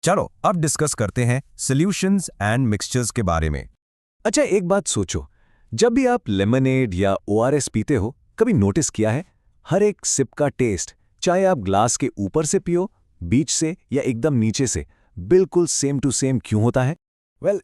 चलो अब डिस्कस करते हैं सॉल्यूशंस एंड मिक्सचर्स के बारे में। अच्छा, एक बात सोचो, जब भी आप लेमनेड या ओआरएस पीते हो, कभी नोटिस किया है हर एक सिप का टेस्ट, चाहे आप ग्लास के ऊपर से पियो, बीच से या एकदम नीचे से, बिल्कुल सेम टू सेम क्यों होता है?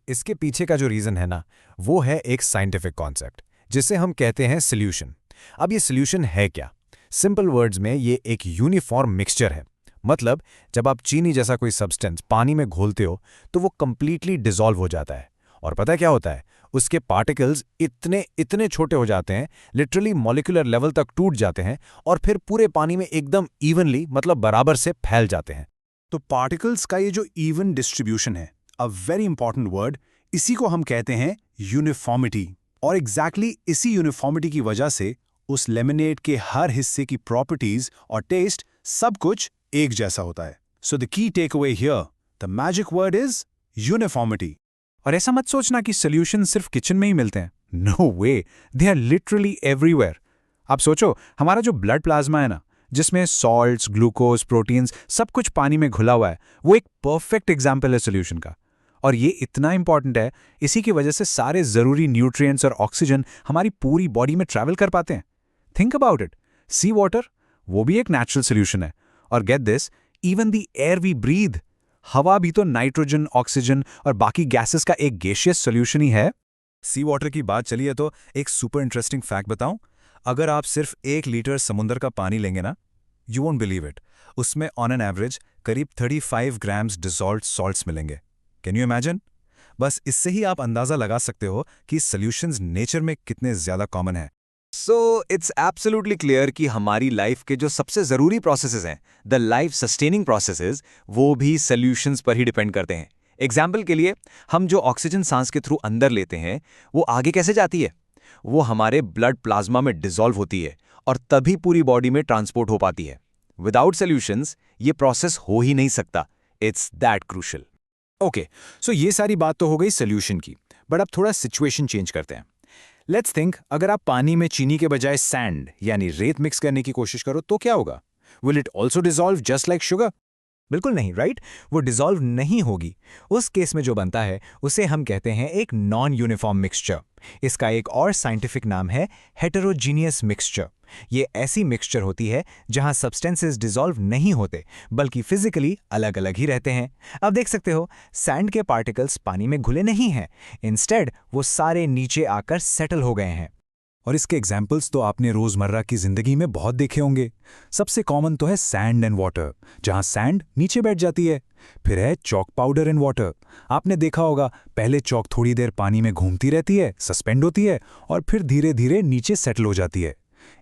इसके पीछे का जो रीज़न है ना, वो है एक साइंटिफिक कॉन्सेप्ट जिसे हम कहते हैं सॉल्यूशन। अब ये सॉल्यूशन है क्या? सिंपल वर्ड्स में ये एक यूनिफॉर्म मिक्सचर है। मतलब जब आप चीनी जैसा कोई सब्सटेंस पानी में घोलते हो तो वो कंप्लीटली डिसॉल्व हो जाता है। और पता है क्या होता है? उसके पार्टिकल्स इतने इतने छोटे हो जाते हैं, लिटरली मॉलिक्यूलर लेवल तक टूट जाते हैं और फिर पूरे पानी में एकदम इवनली, मतलब बराबर से फैल जाते हैं। तो पार्टिकल्स का ये जो इवन डिस्ट्रीब्यूशन है, अ वेरी इंपॉर्टेंट वर्ड, इसी को हम कहते हैं यूनिफॉर्मिटी। और एग्जैक्टली इसी यूनिफॉर्मिटी की वजह से उस लेमनेड के हर हिस्से की प्रॉपर्टीज और टेस्ट सब कुछ एक जैसा होता है। So the key takeaway here, the magic word is uniformity. और ऐसा मत सोचना कि सॉल्यूशन सिर्फ किचन में ही मिलते हैं। No way, they are literally everywhere. आप सोचो, हमारा जो ब्लड प्लाज्मा है ना, जिसमें सॉल्ट्स, ग्लूकोज, प्रोटीन्स सब कुछ पानी में घुला हुआ है, वो एक परफेक्ट एग्जाम्पल है सॉल्यूशन का। और ये इतना इंपॉर्टेंट है, इसी की वजह से सारे ज़रूरी न्यूट्रिएंट्स और ऑक्सीजन हमारी पूरी बॉडी में ट्रैवल कर पाते हैं। Think about it, sea water, वो भी एक नेचुरल सॉल्यूशन है। और get this, even the air we breathe, हवा भी तो नाइट्रोजन, ऑक्सीजन और बाकी गैसेस का एक गैसियस सॉल्यूशन ही है। सी वाटर की बात चली है तो एक सुपर इंटरेस्टिंग फैक्ट बताऊं। अगर आप सिर्फ 1 लीटर समुद्र का पानी लेंगे ना, यू वोंट बिलीव इट, उसमें ऑन एन एवरेज करीब 35 ग्राम्स डिसॉल्व्ड सॉल्ट्स मिलेंगे। Can you imagine? बस इससे ही आप अंदाजा लगा सकते हो कि सॉल्यूशंस नेचर में कितने ज्यादा कॉमन है। सो इट्स एब्सोल्युटली क्लियर कि हमारी लाइफ के जो सबसे ज़रूरी प्रोसेसेस हैं, द लाइफ सस्टेनिंग प्रोसेसेस, वो भी सॉल्यूशंस पर ही डिपेंड करते हैं। एग्जाम्पल के लिए, हम जो ऑक्सीजन सांस के थ्रू अंदर लेते हैं, वो आगे कैसे जाती है? वो हमारे ब्लड प्लाज्मा में डिसॉल्व होती है और तभी पूरी बॉडी में ट्रांसपोर्ट हो पाती है। विदाउट सॉल्यूशंस ये प्रोसेस हो ही नहीं सकता। It's that crucial. ओके, सो ये सारी बात तो हो गई सॉल्यूशन की, बट अब थोड़ा सिचुएशन चेंज करते हैं। लेट्स थिंक, अगर आप पानी में चीनी के बजाय सैंड यानी रेत मिक्स करने की कोशिश करो तो क्या होगा? Will it also dissolve just like sugar? बिल्कुल नहीं, राइट? वो डिसॉल्व नहीं होगी। उस केस में जो बनता है उसे हम कहते हैं एक नॉन यूनिफॉर्म मिक्सचर। इसका एक और साइंटिफिक नाम है हेटेरोजीनियस मिक्सचर। ये ऐसी मिक्सचर होती है जहां सब्सटेंसेस डिसॉल्व नहीं होते, बल्कि फिजिकली अलग अलग ही रहते हैं। अब देख सकते हो, सैंड के पार्टिकल्स पानी में घुले नहीं हैं, इंस्टेड वो सारे नीचे आकर सेटल हो गए हैं। और इसके एग्जाम्पल्स तो आपने रोजमर्रा की जिंदगी में बहुत देखे होंगे। सबसे कॉमन तो है सैंड एंड वाटर, जहां सैंड नीचे बैठ जाती है। फिर है चॉक पाउडर एंड वाटर। आपने देखा होगा, पहले चॉक थोड़ी देर पानी में घूमती रहती है, सस्पेंड होती है और फिर धीरे धीरे नीचे सेटल हो जाती है।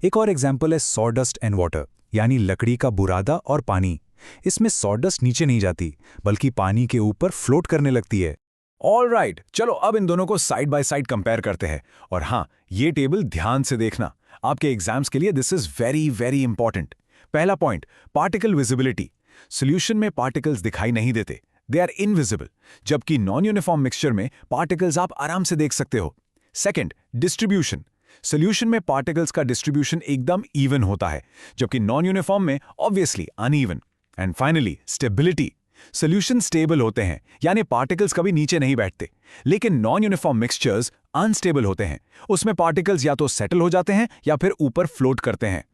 एक और एग्जाम्पल है सॉडस्ट एंड वाटर, यानी लकड़ी का बुरादा और पानी। इसमें सॉडस्ट नीचे नहीं जाती, बल्कि पानी के ऊपर फ्लोट करने लगती है। ऑलराइट, चलो अब इन दोनों को साइड बाय साइड कंपेयर करते हैं। और हाँ, ये टेबल ध्यान से देखना, आपके एग्जाम्स के लिए this is very very important. पहला पॉइंट, पार्टिकल विजिबिलिटी। सॉल्यूशन में पार्टिकल्स दिखाई नहीं देते, दे आर इनविजिबल, जबकि नॉन यूनिफॉर्म मिक्सचर में पार्टिकल्स आप आराम से देख सकते हो। Second, distribution. सॉल्यूशन में पार्टिकल्स का डिस्ट्रीब्यूशन एकदम इवन होता है, जबकि नॉन यूनिफॉर्म में obviously uneven. And finally, stability. Solution stable होते हैं, यानी पार्टिकल्स कभी नीचे नहीं बैठते। लेकिन नॉन यूनिफॉर्म मिक्सचर्स अनस्टेबल होते हैं, उसमें पार्टिकल्स या तो सेटल हो जाते हैं या फिर ऊपर फ्लोट करते हैं।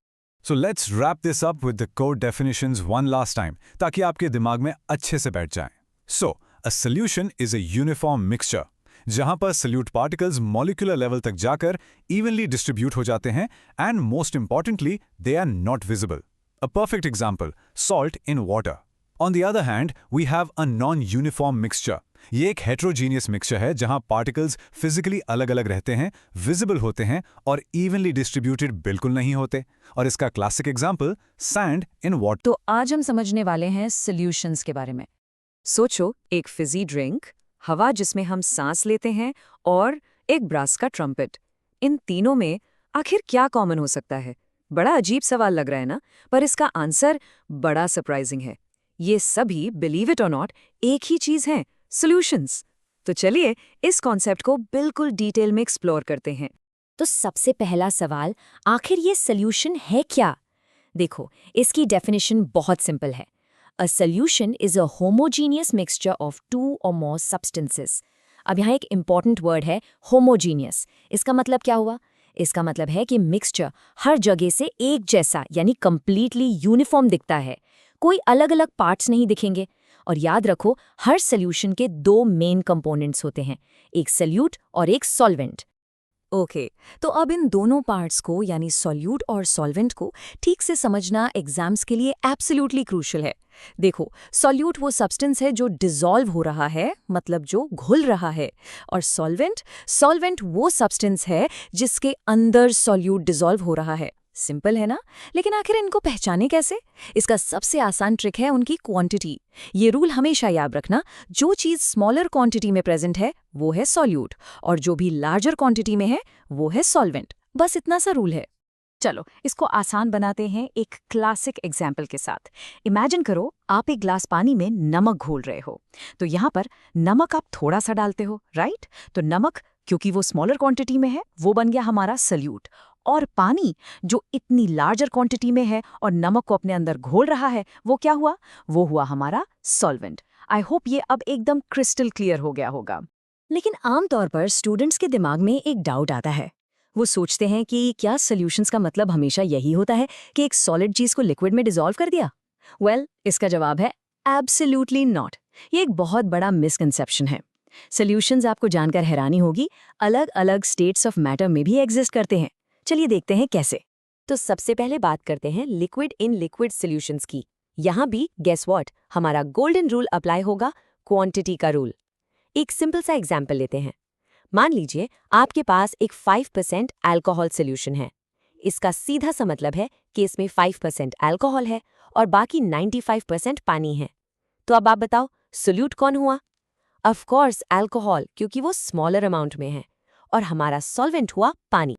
So let's wrap this up with the core definitions one last time, ताकि आपके दिमाग में अच्छे से बैठ जाएं। So a solution is a uniform mixture, जहां पर सॉल्यूट पार्टिकल्स मॉलिक्यूलर लेवल तक जाकर इवनली डिस्ट्रीब्यूट हो जाते हैं and most importantly they are not visible. A perfect example, salt in water. On the other hand, we have a non-uniform mixture. ये एक heterogeneous mixture है जहां particles physically अलग-अलग रहते हैं, visible होते हैं और evenly distributed बिल्कुल नहीं होते। और इसका classic example, sand in water। तो आज हम समझने वाले हैं सॉल्यूशंस के बारे में। सोचो, एक फिजी ड्रिंक, हवा जिसमें हम सांस लेते हैं और एक ब्रास का ट्रम्पेट। इन तीनों में आखिर क्या कॉमन हो सकता है? बड़ा अजीब सवाल लग रहा है ना, पर इसका आंसर बड़ा सरप्राइजिंग है। ये सभी, बिलीव इट और नॉट, एक ही चीज हैं, सॉल्यूशंस। तो चलिए इस कॉन्सेप्ट को बिल्कुल डिटेल में एक्सप्लोर करते हैं। तो सबसे पहला सवाल, आखिर ये सॉल्यूशन है क्या? देखो, इसकी डेफिनेशन बहुत सिंपल है। A solution is a homogeneous mixture of two or more substances. अब यहाँ एक important word है homogeneous. इसका मतलब क्या हुआ? इसका मतलब है कि मिक्सचर हर जगह से एक जैसा यानी completely यूनिफॉर्म दिखता है, कोई अलग अलग पार्ट्स नहीं दिखेंगे। और याद रखो, हर सोल्यूशन के दो मेन कंपोनेंट्स होते हैं, एक सॉल्यूट और एक सॉल्वेंट। ओके, तो अब इन दोनों पार्ट्स को यानी सॉल्यूट और सॉल्वेंट को ठीक से समझना एग्जाम्स के लिए एब्सोल्युटली क्रूशियल है। देखो, सॉल्यूट वो सब्सटेंस है जो डिसॉल्व हो रहा है, मतलब जो घुल रहा है, और सॉल्वेंट वो सब्सटेंस है जिसके अंदर सॉल्यूट डिसॉल्व हो रहा है। सिंपल है ना? लेकिन आखिर इनको पहचाने कैसे? इसका सबसे आसान ट्रिक है उनकी क्वांटिटी। ये रूल हमेशा याद रखना, जो चीज़ स्मॉलर क्वांटिटी में प्रेजेंट है वो है सॉल्यूट, और जो भी लार्जर क्वांटिटी में है वो है सॉल्वेंट। बस इतना सा रूल है। चलो, इसको आसान बनाते हैं एक क्लासिक एग्जाम्पल के साथ। इमेजिन करो, आप एक ग्लास पानी में नमक घोल रहे हो। तो यहाँ पर नमक आप थोड़ा सा डालते हो, राइट? तो नमक, क्योंकि वो स्मॉलर क्वांटिटी में है, वो बन गया हमारा सॉल्यूट। और पानी जो इतनी लार्जर क्वांटिटी में है और नमक को अपने अंदर घोल रहा है, वो क्या हुआ? वो हुआ हमारा सॉल्वेंट। आई होप ये अब एकदम क्रिस्टल क्लियर हो गया होगा। लेकिन आमतौर पर स्टूडेंट्स के दिमाग में एक डाउट आता है। वो सोचते हैं कि क्या सॉल्यूशंस का मतलब हमेशा यही होता है कि एक सॉलिड चीज को लिक्विड में डिसॉल्व कर दिया? वेल, इसका जवाब है एब्सोल्युटली नॉट। ये एक बहुत बड़ा मिसकंसेप्शन है। सॉल्यूशंस, आपको जानकर हैरानी होगी, अलग अलग स्टेट्स ऑफ मैटर में भी एग्जिस्ट करते हैं। चलिए देखते हैं कैसे। तो सबसे पहले बात करते हैं लिक्विड इन लिक्विड सॉल्यूशंस की। यहाँ भी गेस व्हाट, हमारा गोल्डन रूल अप्लाई होगा, क्वांटिटी का रूल। एक सिंपल सा एग्जाम्पल लेते हैं। मान लीजिए आपके पास एक 5% अल्कोहल सॉल्यूशन है। इसका सीधा सा मतलब है कि इसमें 5% अल्कोहल है और बाकी 95% पानी है। तो अब आप बताओ, सोल्यूट कौन हुआ? ऑफ कोर्स अल्कोहल, क्योंकि वो स्मॉलर अमाउंट में है। और हमारा सॉल्वेंट हुआ पानी।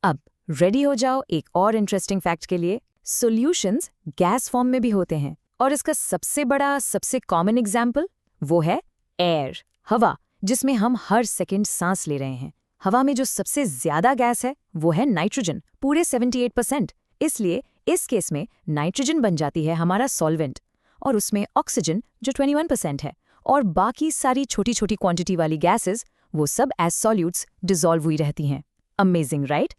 अब रेडी हो जाओ एक और इंटरेस्टिंग फैक्ट के लिए। सॉल्यूशंस गैस फॉर्म में भी होते हैं, और इसका सबसे बड़ा, सबसे कॉमन एग्जाम्पल वो है एयर, हवा, जिसमें हम हर सेकंड सांस ले रहे हैं। हवा में जो सबसे ज्यादा गैस है वो है नाइट्रोजन, पूरे 78%। इसलिए इस केस में नाइट्रोजन बन जाती है हमारा सॉल्वेंट, और उसमें ऑक्सीजन जो 21% है, और बाकी सारी छोटी छोटी क्वांटिटी वाली गैसेस वो सब एज सॉल्यूट्स डिसॉल्व हुई रहती हैं। Amazing, right?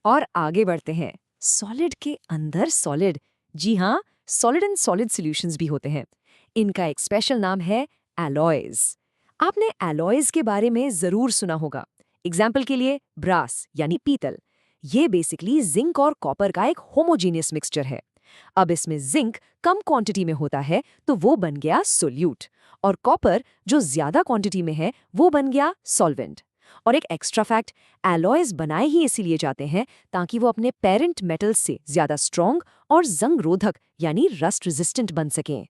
और आगे बढ़ते हैं। सॉलिड के अंदर सॉलिड, जी हाँ, सॉलिड एंड सॉलिड सॉल्यूशंस भी होते हैं। इनका एक स्पेशल नाम है एलॉयज। आपने एलॉयज के बारे में जरूर सुना होगा। एग्जाम्पल के लिए ब्रास यानी पीतल। ये बेसिकली जिंक और कॉपर का एक होमोजीनियस मिक्सचर है। अब इसमें जिंक कम क्वांटिटी में होता है तो वो बन गया सोल्यूट, और कॉपर जो ज्यादा क्वांटिटी में है वो बन गया सॉल्वेंट। और एक एक्स्ट्रा फैक्ट, एलॉयज बनाए ही इसीलिए जाते हैं ताकि वो अपने पेरेंट मेटल्स से ज्यादा स्ट्रॉन्ग और जंग रोधक यानी रस्ट रेजिस्टेंट बन सकें।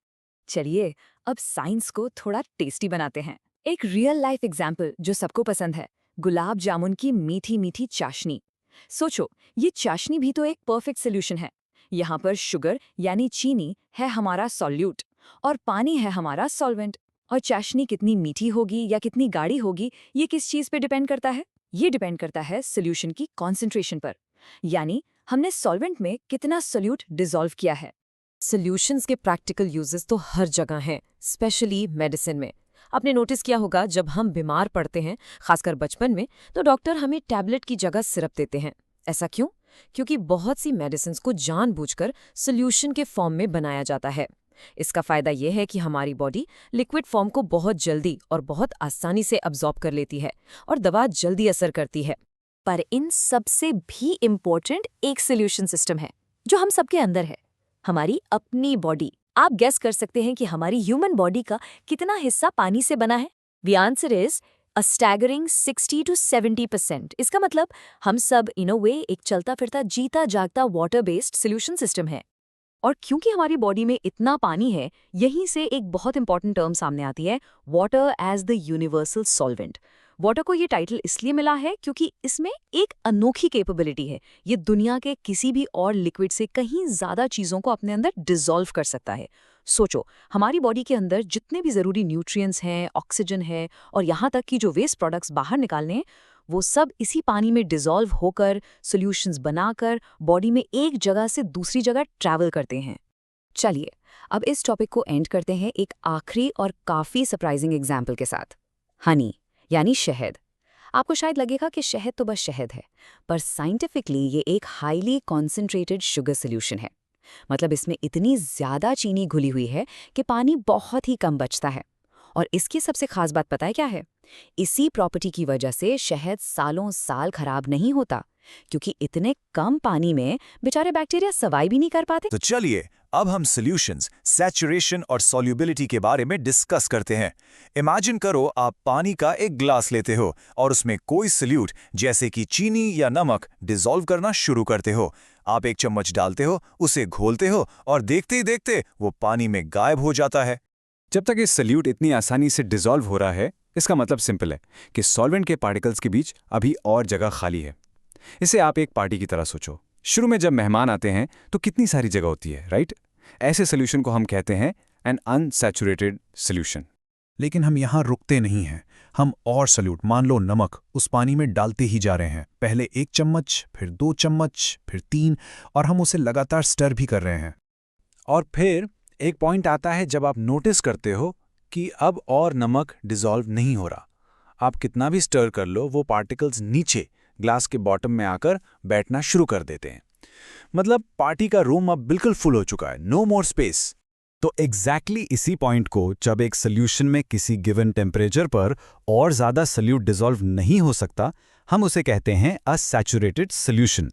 चलिए अब साइंस को थोड़ा टेस्टी बनाते हैं। एक रियल लाइफ एग्जाम्पल जो सबको पसंद है, गुलाब जामुन की मीठी मीठी चाशनी। सोचो, ये चाशनी भी तो एक परफेक्ट सोल्यूशन है। यहाँ पर शुगर यानी चीनी है हमारा सॉल्यूट, और पानी है हमारा सॉल्वेंट। और चाशनी कितनी मीठी होगी या कितनी गाढ़ी होगी, ये किस चीज़ पे डिपेंड करता है? ये डिपेंड करता है सोल्यूशन की कॉन्सेंट्रेशन पर, यानी हमने सॉल्वेंट में कितना सोल्यूट डिसॉल्व किया है। सोल्यूशंस के प्रैक्टिकल यूजेस तो हर जगह हैं, स्पेशली मेडिसिन में। आपने नोटिस किया होगा, जब हम बीमार पड़ते हैं, खासकर बचपन में, तो डॉक्टर हमें टैबलेट की जगह सिरप देते हैं। ऐसा क्यों? क्योंकि बहुत सी मेडिसिन्स को जानबूझकर सोल्यूशन के फॉर्म में बनाया जाता है। इसका फायदा यह है कि हमारी बॉडी लिक्विड फॉर्म को बहुत जल्दी और बहुत आसानी से अब्जॉर्ब कर लेती है और दवा जल्दी असर करती है। पर इन सबसे भी इम्पोर्टेंट एक सोल्यूशन सिस्टम है जो हम सबके अंदर है, हमारी अपनी बॉडी। आप गेस कर सकते हैं कि हमारी ह्यूमन बॉडी का कितना हिस्सा पानी से बना है? The answer is a staggering 60 to 70%। इसका मतलब हम सब इन अ वे एक चलता फिरता जीता जागता वाटर बेस्ड सोल्यूशन सिस्टम है। और क्योंकि हमारी बॉडी में इतना पानी है, यहीं से एक बहुत इंपॉर्टेंट टर्म सामने आती है, water as the universal solvent. Water को ये टाइटल इसलिए मिला है क्योंकि इसमें एक अनोखी कैपेबिलिटी है। ये दुनिया के किसी भी और लिक्विड से कहीं ज्यादा चीजों को अपने अंदर डिसॉल्व कर सकता है। सोचो, हमारी बॉडी के अंदर जितने भी जरूरी न्यूट्रिएंट्स हैं, ऑक्सीजन है, और यहाँ तक कि जो वेस्ट प्रोडक्ट्स बाहर निकालने हैं, वो सब इसी पानी में डिसॉल्व होकर सॉल्यूशंस बनाकर बॉडी में एक जगह से दूसरी जगह ट्रैवल करते हैं। चलिए अब इस टॉपिक को एंड करते हैं एक आखिरी और काफ़ी सरप्राइजिंग एग्जाम्पल के साथ। हनी यानी शहद। आपको शायद लगेगा कि शहद तो बस शहद है, पर साइंटिफिकली ये एक हाईली कॉन्सेंट्रेटेड शुगर सोल्यूशन है। मतलब इसमें इतनी ज़्यादा चीनी घुली हुई है कि पानी बहुत ही कम बचता है। और इसकी सबसे खास बात पता है क्या है? इसी प्रॉपर्टी की वजह से शहद सालों साल खराब नहीं होता, क्योंकि इतने कम पानी में बेचारे बैक्टीरिया सर्वाइव भी नहीं कर पाते। तो चलिए अब हम सॉल्यूशंस, सैचुरेशन और सॉल्युबिलिटी के बारे में डिस्कस करते हैं। इमेजिन करो आप पानी का एक ग्लास लेते हो और उसमें कोई सॉल्यूट जैसे कि चीनी या नमक डिसॉल्व करना शुरू करते हो। आप एक चम्मच डालते हो, उसे घोलते हो और देखते ही देखते वो पानी में गायब हो जाता है। जब तक ये सल्यूट इतनी आसानी से डिसॉल्व हो रहा है, इसका मतलब सिंपल है कि सॉल्वेंट के पार्टिकल्स के बीच अभी और जगह खाली है। इसे आप एक पार्टी की तरह सोचो। शुरू में जब मेहमान आते हैं तो कितनी सारी जगह होती है, राइट? ऐसे सोल्यूशन को हम कहते हैं एन अनसैचुरेटेड सोल्यूशन। लेकिन हम यहाँ रुकते नहीं हैं। हम और सल्यूट, मान लो नमक, उस पानी में डालते ही जा रहे हैं। पहले 1 चम्मच, फिर 2 चम्मच, फिर 3, और हम उसे लगातार स्टर भी कर रहे हैं। और फिर एक पॉइंट आता है जब आप नोटिस करते हो कि अब और नमक डिसॉल्व नहीं हो रहा। आप कितना भी स्टर कर लो, वो पार्टिकल्स नीचे ग्लास के बॉटम में आकर बैठना शुरू कर देते हैं। मतलब पार्टी का रूम अब बिल्कुल फुल हो चुका है, नो मोर स्पेस। तो एग्जैक्टली इसी पॉइंट को, जब एक सॉल्यूशन में किसी गिवन टेम्परेचर पर और ज़्यादा सल्यूट डिसॉल्व नहीं हो सकता, हम उसे कहते हैं असैचुरेटेड सॉल्यूशन।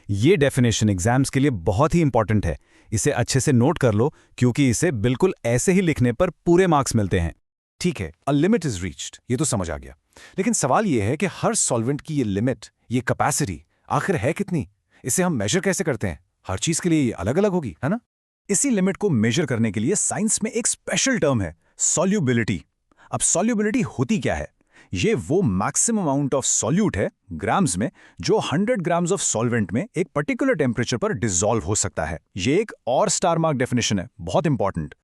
ये डेफिनेशन एग्जाम्स के लिए बहुत ही इंपॉर्टेंट है। इसे अच्छे से नोट कर लो, क्योंकि इसे बिल्कुल ऐसे ही लिखने पर पूरे मार्क्स मिलते हैं। ठीक है, अ लिमिट इज रीच्ड, ये तो समझ आ गया। लेकिन सवाल ये है कि हर सॉल्वेंट की ये लिमिट, ये कैपेसिटी आखिर है कितनी? इसे हम मेजर कैसे करते हैं? हर चीज के लिए ये अलग अलग होगी, है ना? इसी लिमिट को मेजर करने के लिए साइंस में एक स्पेशल टर्म है, सॉल्युबिलिटी। अब सॉल्युबिलिटी होती क्या है? ये वो मैक्सिमम अमाउंट ऑफ सॉल्यूट है, ग्राम्स में, जो 100 ग्राम्स ऑफ सॉल्वेंट में एक पर्टिकुलर टेम्परेचर पर डिसॉल्व हो सकता है। ये एक और स्टार मार्क डेफिनेशन है, बहुत इंपॉर्टेंट।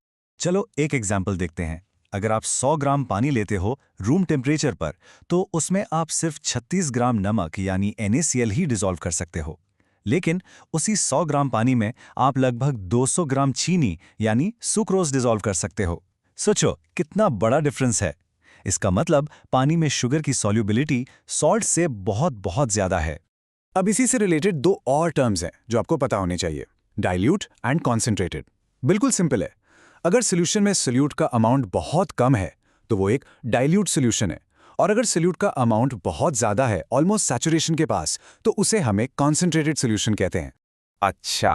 चलो एक एग्जाम्पल देखते हैं। अगर आप 100 ग्राम पानी लेते हो रूम टेम्परेचर पर, तो उसमें आप सिर्फ 36 ग्राम नमक यानी NaCl ही डिसॉल्व कर सकते हो। लेकिन उसी 100 ग्राम पानी में आप लगभग 200 ग्राम चीनी यानी सुक्रोज डिसॉल्व कर सकते हो। सोचो कितना बड़ा डिफरेंस है। इसका मतलब पानी में शुगर की सॉल्युबिलिटी सॉल्ट से बहुत बहुत ज्यादा है। अब इसी से रिलेटेड 2 और टर्म्स हैं जो आपको पता होने चाहिए, डाइल्यूट एंड कॉन्सेंट्रेटेड। बिल्कुल सिंपल है। अगर सोल्यूशन में सोल्यूट का अमाउंट बहुत कम है तो वो एक डाइल्यूट सोल्यूशन है, और अगर सोल्यूट का अमाउंट बहुत ज्यादा है, ऑलमोस्ट सैचुरेशन के पास, तो उसे हम एक कॉन्सेंट्रेटेड सोल्यूशन कहते हैं। अच्छा,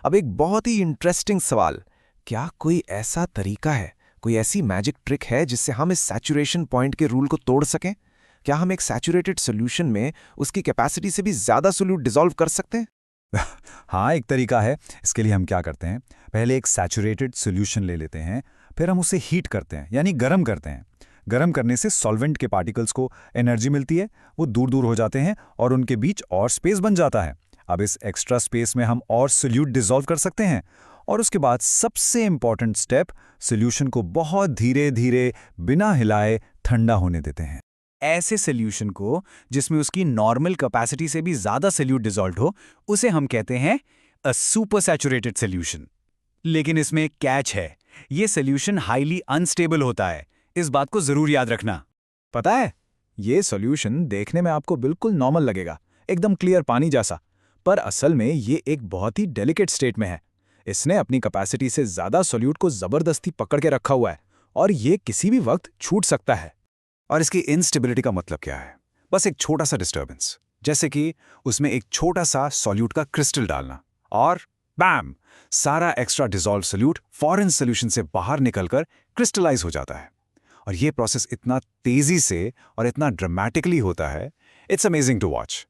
अब एक बहुत ही इंटरेस्टिंग सवाल। क्या कोई ऐसा तरीका है, कोई ऐसी मैजिक ट्रिक है जिससे हम इस सैचुरेशन पॉइंट के रूल को तोड़ सकें? क्या हम एक सैचुरेटेड सोल्यूशन में उसकी कैपेसिटी से भी ज्यादा सोल्यूट डिसॉल्व कर सकते हैं? हाँ, एक तरीका है। इसके लिए हम क्या करते हैं, पहले एक सैचुरेटेड सोल्यूशन ले लेते हैं, फिर हम उसे हीट करते हैं, यानी गर्म करते हैं। गर्म करने से सॉल्वेंट के पार्टिकल्स को एनर्जी मिलती है, वो दूर दूर हो जाते हैं और उनके बीच और स्पेस बन जाता है। अब इस एक्स्ट्रा स्पेस में हम और सोल्यूट डिसॉल्व कर सकते हैं, और उसके बाद सबसे इंपॉर्टेंट स्टेप, सोल्यूशन को बहुत धीरे धीरे बिना हिलाए ठंडा होने देते हैं। ऐसे सोल्यूशन को जिसमें उसकी नॉर्मल कैपेसिटी से भी ज्यादा सोल्यूट डिसॉल्व हो, उसे हम कहते हैं अ सुपर सैचुरेटेड सोल्यूशन। लेकिन इसमें एक कैच है, ये सोल्यूशन हाईली अनस्टेबल होता है। इस बात को जरूर याद रखना। पता है, ये सॉल्यूशन देखने में आपको बिल्कुल नॉर्मल लगेगा, एकदम क्लियर पानी जैसा, पर असल में ये एक बहुत ही डेलिकेट स्टेट में है। इसने अपनी कैपेसिटी से ज्यादा सॉल्यूट को जबरदस्ती पकड़ के रखा हुआ है, और ये किसी भी वक्त छूट सकता है। और इसकी इनस्टेबिलिटी का मतलब क्या है? बस एक छोटा सा डिस्टर्बेंस, जैसे कि उसमें एक छोटा सा सॉल्यूट का क्रिस्टल डालना, और बैम, सारा extra dissolve solute foreign solution से बाहर निकलकर क्रिस्टलाइज हो जाता है। और ये प्रोसेस इतना तेजी से और इतना ड्रामेटिकली होता है, इट्स अमेजिंग टू वॉच।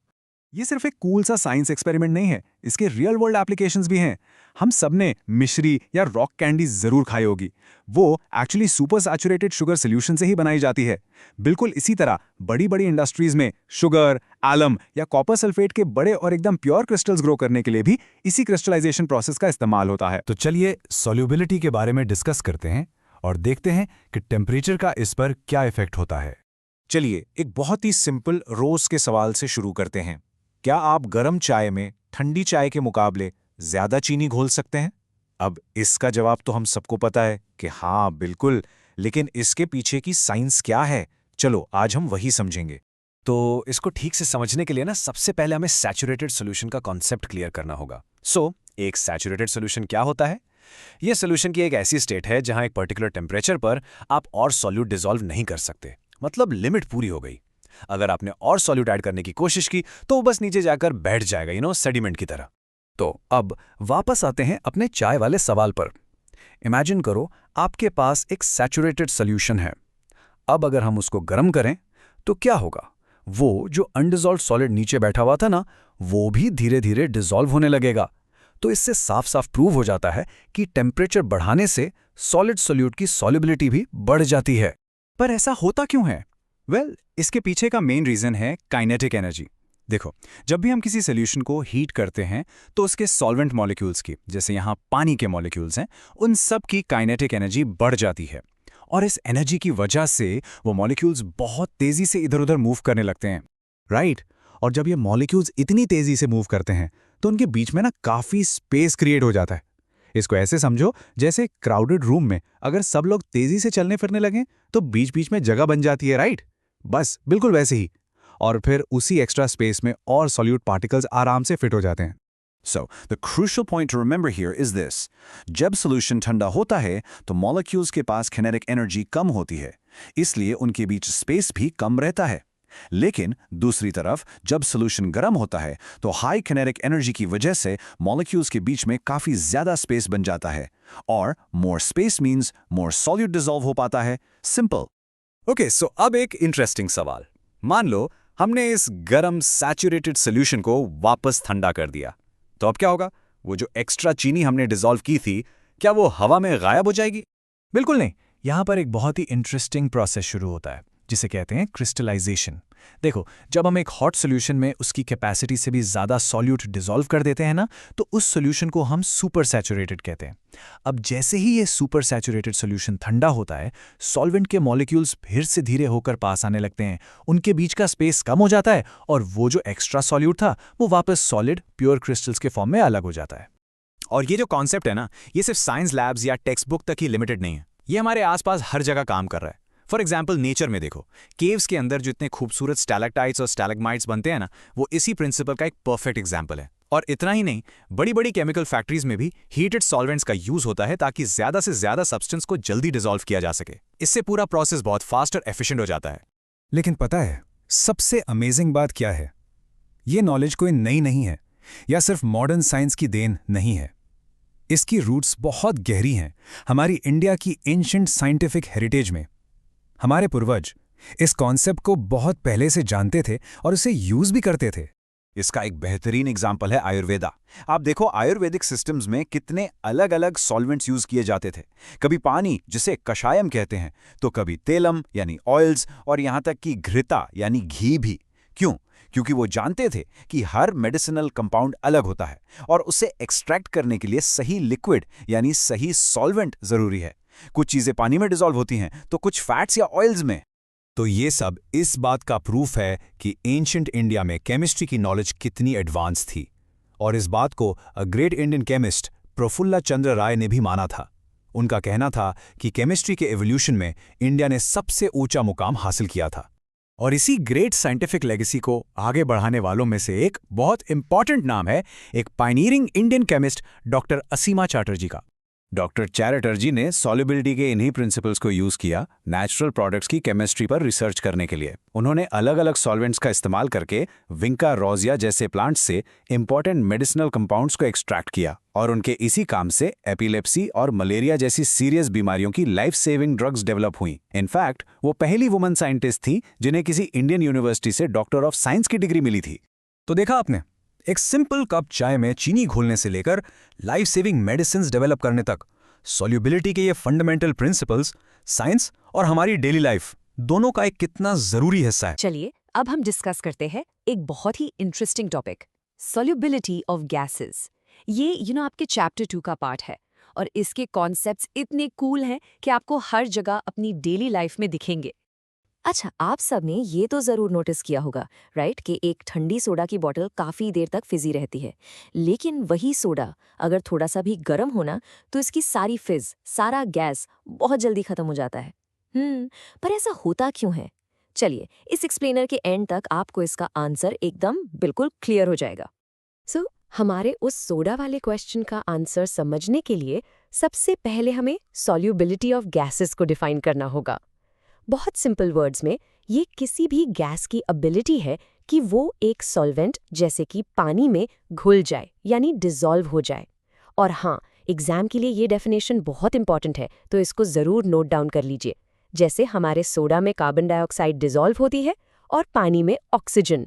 ये सिर्फ एक कूल सा साइंस एक्सपेरिमेंट नहीं है, इसके रियल वर्ल्ड एप्लीकेशंस भी हैं। हम सबने मिश्री या रॉक कैंडी जरूर खाई होगी। वो actually super saturated sugar solution से ही बनाई जाती है। बिल्कुल इसी तरह बड़ी बड़ी इंडस्ट्रीज में शुगर, एलम या कॉपर सल्फेट के बड़े और एकदम प्योर क्रिस्टल्स ग्रो करने के लिए भी इसी क्रिस्टलाइजेशन प्रोसेस का इस्तेमाल होता है। तो चलिए सॉल्युबिलिटी के बारे में डिस्कस करते हैं और देखते हैं कि टेम्परेचर का इस पर क्या इफेक्ट होता है। चलिए एक बहुत ही सिंपल रोज के सवाल से शुरू करते हैं। क्या आप गर्म चाय में ठंडी चाय के मुकाबले ज्यादा चीनी घोल सकते हैं? अब इसका जवाब तो हम सबको पता है कि हाँ बिल्कुल, लेकिन इसके पीछे की साइंस क्या है, चलो आज हम वही समझेंगे। तो इसको ठीक से समझने के लिए ना सबसे पहले हमें सैचुरेटेड सॉल्यूशन का कॉन्सेप्ट क्लियर करना होगा। एक सैचुरेटेड सॉल्यूशन क्या होता है? यह सॉल्यूशन की एक ऐसी स्टेट है जहां एक पर्टिकुलर टेम्परेचर पर आप और सॉल्यूट डिसॉल्व नहीं कर सकते, मतलब लिमिट पूरी हो गई। अगर आपने और सॉल्यूट ऐड करने की कोशिश की तो वो बस नीचे जाकर बैठ जाएगा, सेडिमेंट की तरह। तो अब वापस आते हैं अपने चाय वाले सवाल पर। इमेजिन करो आपके पास एक सैचुरेटेड सॉल्यूशन है। अब अगर हम उसको गर्म करें तो क्या होगा? वो जो अनडिसॉल्व्ड सॉलिड नीचे बैठा हुआ था ना, वो भी धीरे धीरे डिसॉल्व होने लगेगा। तो इससे साफ साफ प्रूव हो जाता है कि टेम्परेचर बढ़ाने से सॉलिड सॉल्यूट की सॉल्युबिलिटी भी बढ़ जाती है। पर ऐसा होता क्यों है? इसके पीछे का मेन रीजन है काइनेटिक एनर्जी। देखो, जब भी हम किसी सॉल्यूशन को हीट करते हैं तो उसके सॉल्वेंट मॉलिक्यूल्स की, जैसे यहाँ पानी के मॉलिक्यूल्स हैं, उन सब की काइनेटिक एनर्जी बढ़ जाती है। और इस एनर्जी की वजह से वो मॉलिक्यूल्स बहुत तेजी से इधर उधर मूव करने लगते हैं, राइट? और जब ये मॉलिक्यूल्स इतनी तेजी से मूव करते हैं तो उनके बीच में ना काफी स्पेस क्रिएट हो जाता है। इसको ऐसे समझो जैसे क्राउडेड रूम में अगर सब लोग तेजी से चलने फिरने लगें तो बीच बीच में जगह बन जाती है, राइट? बस बिल्कुल वैसे ही। और फिर उसी एक्स्ट्रा स्पेस में और सॉल्यूट पार्टिकल्स आराम से फिट हो जाते हैं। So, the crucial point to remember here is this. जब solution ठंडा होता है तो molecules के पास kinetic energy कम होती है, इसलिए उनके बीच space भी कम रहता है। लेकिन दूसरी तरफ जब solution गर्म होता है तो high kinetic energy की वजह से molecules के बीच में काफी ज्यादा space बन जाता है, और more space means more solute dissolve हो पाता है। Simple. ओके, सो अब एक इंटरेस्टिंग सवाल। मान लो हमने इस गरम सैचुरेटेड सॉल्यूशन को वापस ठंडा कर दिया, तो अब क्या होगा? वो जो एक्स्ट्रा चीनी हमने डिसॉल्व की थी, क्या वो हवा में गायब हो जाएगी? बिल्कुल नहीं। यहाँ पर एक बहुत ही इंटरेस्टिंग प्रोसेस शुरू होता है जिसे कहते हैं क्रिस्टलाइजेशन। देखो, जब हम एक हॉट सॉल्यूशन में उसकी कैपेसिटी से भी ज़्यादा सॉल्यूट डिसॉल्व कर देते हैं ना, तो उस सॉल्यूशन को हम सुपर सैचुरेटेड कहते हैं। अब जैसे ही ये सुपर सैचुरेटेड सॉल्यूशन ठंडा होता है, सॉल्वेंट के मॉलिक्यूल्स फिर से धीरे होकर पास आने लगते हैं, उनके बीच का स्पेस कम हो जाता है और वो जो एक्स्ट्रा सॉल्यूट था वो वापस सॉलिड प्योर क्रिस्टल्स के फॉर्म में अलग हो जाता है। और ये जो कॉन्सेप्ट है ना, ये सिर्फ साइंस लैब्स या टेक्स्ट बुक तक ही लिमिटेड नहीं है, ये हमारे आसपास हर जगह काम कर रहा है। फॉर एग्जाम्पल नेचर में देखो, केव्स के अंदर जो इतने खूबसूरत स्टैलेक्टाइट्स और स्टैलेग्माइट्स बनते हैं ना, वो इसी प्रिंसिपल का एक परफेक्ट एग्जाम्पल है। और इतना ही नहीं, बड़ी बड़ी केमिकल फैक्ट्रीज में भी हीटेड सॉल्वेंट्स का यूज होता है ताकि ज्यादा से ज्यादा सब्सटेंस को जल्दी डिसॉल्व किया जा सके। इससे पूरा प्रोसेस बहुत फास्ट और एफिशिएंट हो जाता है। लेकिन पता है सबसे अमेजिंग बात क्या है? ये नॉलेज कोई नई नहीं है या सिर्फ मॉडर्न साइंस की देन नहीं है। इसकी रूट्स बहुत गहरी हैं हमारी इंडिया की एंशिएंट साइंटिफिक हेरिटेज में। हमारे पूर्वज इस कॉन्सेप्ट को बहुत पहले से जानते थे और उसे यूज भी करते थे। इसका एक बेहतरीन एग्जाम्पल है आयुर्वेदा। आप देखो आयुर्वेदिक सिस्टम्स में कितने अलग अलग सॉल्वेंट्स यूज किए जाते थे। कभी पानी, जिसे कषायम कहते हैं, तो कभी तेलम यानी ऑयल्स, और यहाँ तक कि घृता यानी घी भी। क्यों? क्योंकि वो जानते थे कि हर मेडिसिनल कंपाउंड अलग होता है और उसे एक्सट्रैक्ट करने के लिए सही लिक्विड यानी सही सॉल्वेंट जरूरी है। कुछ चीजें पानी में डिसॉल्व होती हैं तो कुछ फैट्स या ऑयल्स में। तो ये सब इस बात का प्रूफ है कि एंशिएंट इंडिया में केमिस्ट्री की नॉलेज कितनी एडवांस थी। और इस बात को a great Indian chemist Prafulla Chandra Ray ने भी माना था। उनका कहना था कि केमिस्ट्री के एवोल्यूशन में इंडिया ने सबसे ऊंचा मुकाम हासिल किया था। और इसी ग्रेट साइंटिफिक लेगेसी को आगे बढ़ाने वालों में से एक बहुत इंपॉर्टेंट नाम है एक पायनियरिंग इंडियन केमिस्ट डॉक्टर असीमा चैटर्जी का। डॉक्टर चैटर्जी ने सॉल्युबिलिटी के इन्हीं प्रिंसिपल्स को यूज किया नेचुरल प्रोडक्ट्स की केमिस्ट्री पर रिसर्च करने के लिए। उन्होंने अलग अलग सॉल्वेंट्स का इस्तेमाल करके विंका रोजिया जैसे प्लांट्स से इंपॉर्टेंट मेडिसिनल कंपाउंड्स को एक्सट्रैक्ट किया, और उनके इसी काम से एपिलेप्सी और मलेरिया जैसी सीरियस बीमारियों की लाइफ सेविंग ड्रग्स डेवलप हुई। इनफैक्ट वो पहली वुमन साइंटिस्ट थी जिन्हें किसी इंडियन यूनिवर्सिटी से डॉक्टर ऑफ साइंस की डिग्री मिली थी। तो देखा आपने, एक सिंपल कप चाय में चीनी घोलने से लेकर लाइफ सेविंग मेडिसिन्स डेवलप करने तक सॉल्युबिलिटी के ये फंडामेंटल प्रिंसिपल्स साइंस और हमारी डेली लाइफ दोनों का एक कितना जरूरी हिस्सा है। चलिए अब हम डिस्कस करते हैं एक बहुत ही interesting topic, solubility of gases. ये आपके चैप्टर 2 का पार्ट है और इसके कॉन्सेप्ट्स इतने कूल हैं कि आपको हर जगह अपनी डेली लाइफ में दिखेंगे। अच्छा, आप सब ने ये तो ज़रूर नोटिस किया होगा, राइट, कि एक ठंडी सोडा की बॉटल काफ़ी देर तक फिज़ी रहती है। लेकिन वही सोडा अगर थोड़ा सा भी गर्म होना तो इसकी सारी फिज़, सारा गैस बहुत जल्दी ख़त्म हो जाता है। पर ऐसा होता क्यों है? चलिए, इस एक्सप्लेनर के एंड तक आपको इसका आंसर एकदम बिल्कुल क्लियर हो जाएगा। सो हमारे उस सोडा वाले क्वेश्चन का आंसर समझने के लिए सबसे पहले हमें सॉल्युबिलिटी ऑफ गैसेस को डिफाइन करना होगा। बहुत सिंपल वर्ड्स में ये किसी भी गैस की एबिलिटी है कि वो एक सॉल्वेंट जैसे कि पानी में घुल जाए यानी डिसॉल्व हो जाए। और हाँ, एग्जाम के लिए ये डेफिनेशन बहुत इंपॉर्टेंट है, तो इसको ज़रूर नोट डाउन कर लीजिए। जैसे हमारे सोडा में कार्बन डाइऑक्साइड डिसॉल्व होती है और पानी में ऑक्सीजन।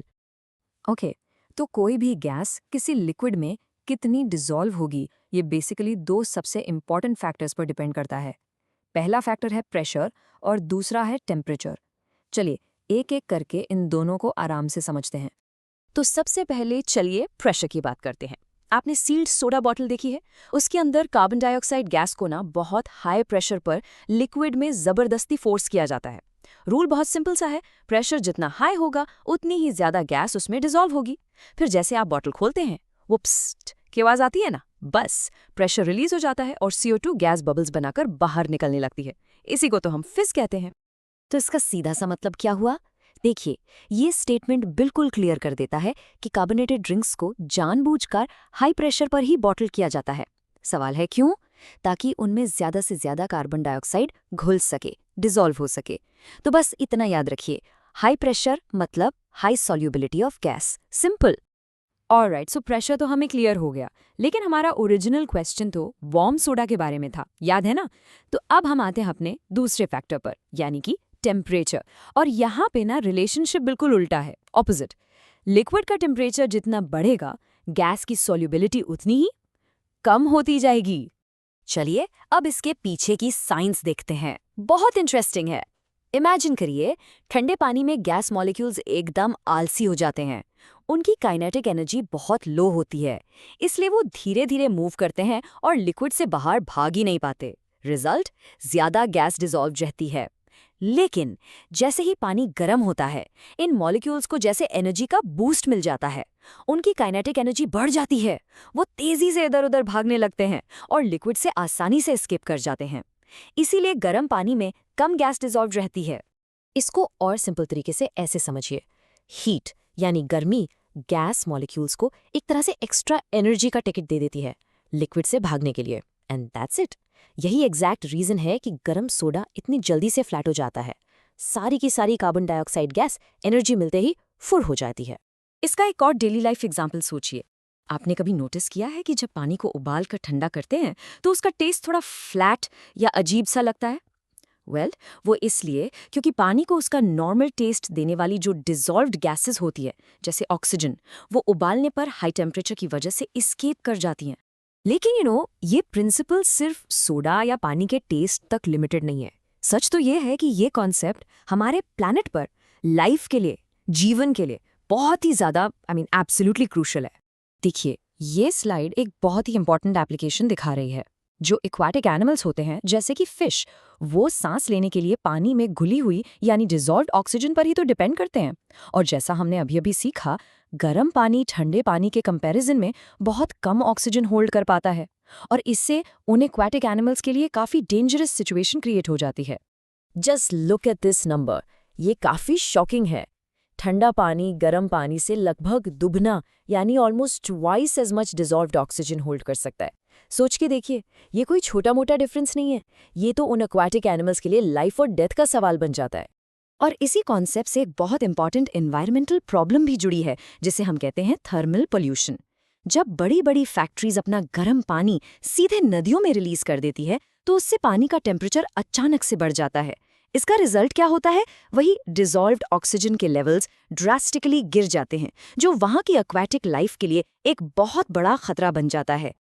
ओके, तो कोई भी गैस किसी लिक्विड में कितनी डिसॉल्व होगी, ये बेसिकली दो सबसे इंपॉर्टेंट फैक्टर्स पर डिपेंड करता है। पहला फैक्टर है प्रेशर और दूसरा है टेम्परेचर। चलिए एक एक करके इन दोनों को आराम से समझते हैं। तो सबसे पहले चलिए प्रेशर की बात करते हैं। आपने सील्ड सोडा बॉटल देखी है? उसके अंदर कार्बन डाइऑक्साइड गैस को ना बहुत हाई प्रेशर पर लिक्विड में जबरदस्ती फोर्स किया जाता है। रूल बहुत सिंपल सा है, प्रेशर जितना हाई होगा उतनी ही ज्यादा गैस उसमें डिसॉल्व होगी। फिर जैसे आप बॉटल खोलते हैं, वो प्स्ट की आवाज आती है ना, बस प्रेशर रिलीज हो जाता है और CO2 गैस बबल्स बनाकर बाहर निकलने लगती है। इसी को तो हम फिज कहते हैं। तो इसका सीधा सा मतलब क्या हुआ? देखिए, ये स्टेटमेंट बिल्कुल क्लियर कर देता है कि कार्बोनेटेड ड्रिंक्स को जानबूझकर हाई प्रेशर पर ही बॉटल किया जाता है। सवाल है क्यों? ताकि उनमें ज्यादा से ज्यादा कार्बन डाइऑक्साइड घुल सके, डिसॉल्व हो सके। तो बस इतना याद रखिए, हाई प्रेशर मतलब high solubility of gas. Simple. Alright, so pressure तो हमें क्लियर हो गया, लेकिन हमारा ओरिजिनल क्वेश्चन तो वार्म सोडा के बारे में था, याद है ना? तो अब हम आते हैं अपने दूसरे फैक्टर पर, यानी कि टेम्परेचर। और यहाँ पे ना रिलेशनशिप बिल्कुल उल्टा है, ऑपोजिट। लिक्विड का टेम्परेचर जितना बढ़ेगा, गैस की सॉल्युबिलिटी उतनी ही कम होती जाएगी। चलिए अब इसके पीछे की साइंस देखते हैं, बहुत इंटरेस्टिंग है। इमेजिन करिए, ठंडे पानी में गैस मॉलिक्यूल्स एकदम आलसी हो जाते हैं। उनकी काइनेटिक एनर्जी बहुत लो होती है, इसलिए वो धीरे धीरे मूव करते हैं और लिक्विड से बाहर भाग ही नहीं पाते। रिजल्ट, ज्यादा गैस डिसॉल्व रहती है। लेकिन जैसे ही पानी गर्म होता है, इन मॉलिक्यूल्स को जैसे एनर्जी का बूस्ट मिल जाता है, उनकी काइनेटिक एनर्जी बढ़ जाती है। वो तेजी से इधर उधर भागने लगते हैं और लिक्विड से आसानी से एस्केप कर जाते हैं। इसीलिए गर्म पानी में कम गैस डिसॉल्व रहती है। इसको और सिंपल तरीके से ऐसे समझिए, हीट यानी गर्मी गैस मॉलिक्यूल्स को एक तरह से एक्स्ट्रा एनर्जी का टिकट दे देती है लिक्विड से भागने के लिए, एंड दैट्स इट। यही एग्जैक्ट रीजन है कि गर्म सोडा इतनी जल्दी से फ्लैट हो जाता है। सारी की सारी कार्बन डाइऑक्साइड गैस एनर्जी मिलते ही फुर हो जाती है। इसका एक और डेली लाइफ एग्जाम्पल सोचिए। आपने कभी नोटिस किया है कि जब पानी को उबाल कर ठंडा करते हैं तो उसका टेस्ट थोड़ा फ्लैट या अजीब सा लगता है? वेल, वो इसलिए क्योंकि पानी को उसका नॉर्मल टेस्ट देने वाली जो डिसॉल्व्ड गैसेस होती है, जैसे ऑक्सीजन, वो उबालने पर हाई टेम्परेचर की वजह से एस्केप कर जाती हैं। लेकिन ये प्रिंसिपल सिर्फ सोडा या पानी के टेस्ट तक लिमिटेड नहीं है। सच तो ये है कि ये कॉन्सेप्ट हमारे प्लैनेट पर लाइफ के लिए, जीवन के लिए बहुत ही ज़्यादा एब्सोल्युटली क्रूशल है। देखिए, ये स्लाइड एक बहुत ही इंपॉर्टेंट एप्लीकेशन दिखा रही है। जो एक्वाटिक एनिमल्स होते हैं जैसे कि फिश, वो सांस लेने के लिए पानी में घुली हुई यानी डिसॉल्व्ड ऑक्सीजन पर ही तो डिपेंड करते हैं। और जैसा हमने अभी अभी सीखा, गर्म पानी ठंडे पानी के कंपैरिजन में बहुत कम ऑक्सीजन होल्ड कर पाता है और इससे उन एक्वाटिक एनिमल्स के लिए काफ़ी डेंजरस सिचुएशन क्रिएट हो जाती है। Just look at this number, ये काफ़ी शॉकिंग है। ठंडा पानी गर्म पानी से लगभग दुगना यानी almost twice as much dissolved oxygen hold कर सकता है। सोच के देखिए, ये कोई छोटा मोटा डिफरेंस नहीं है। ये तो उन एक्वाटिक एनिमल्स के लिए लाइफ और डेथ का सवाल बन जाता है। और इसी कॉन्सेप्ट से एक बहुत इंपॉर्टेंट एनवायरमेंटल प्रॉब्लम भी जुड़ी है, जिसे हम कहते हैं थर्मल पोल्यूशन। जब बड़ी बड़ी फैक्ट्रीज अपना गर्म पानी सीधे नदियों में रिलीज कर देती है, तो उससे पानी का टेम्परेचर अचानक से बढ़ जाता है। इसका रिजल्ट क्या होता है? वही डिसॉल्व्ड ऑक्सीजन के लेवल्स ड्रास्टिकली गिर जाते हैं, जो वहाँ की एक्वाटिक लाइफ के लिए एक बहुत बड़ा खतरा बन जाता है।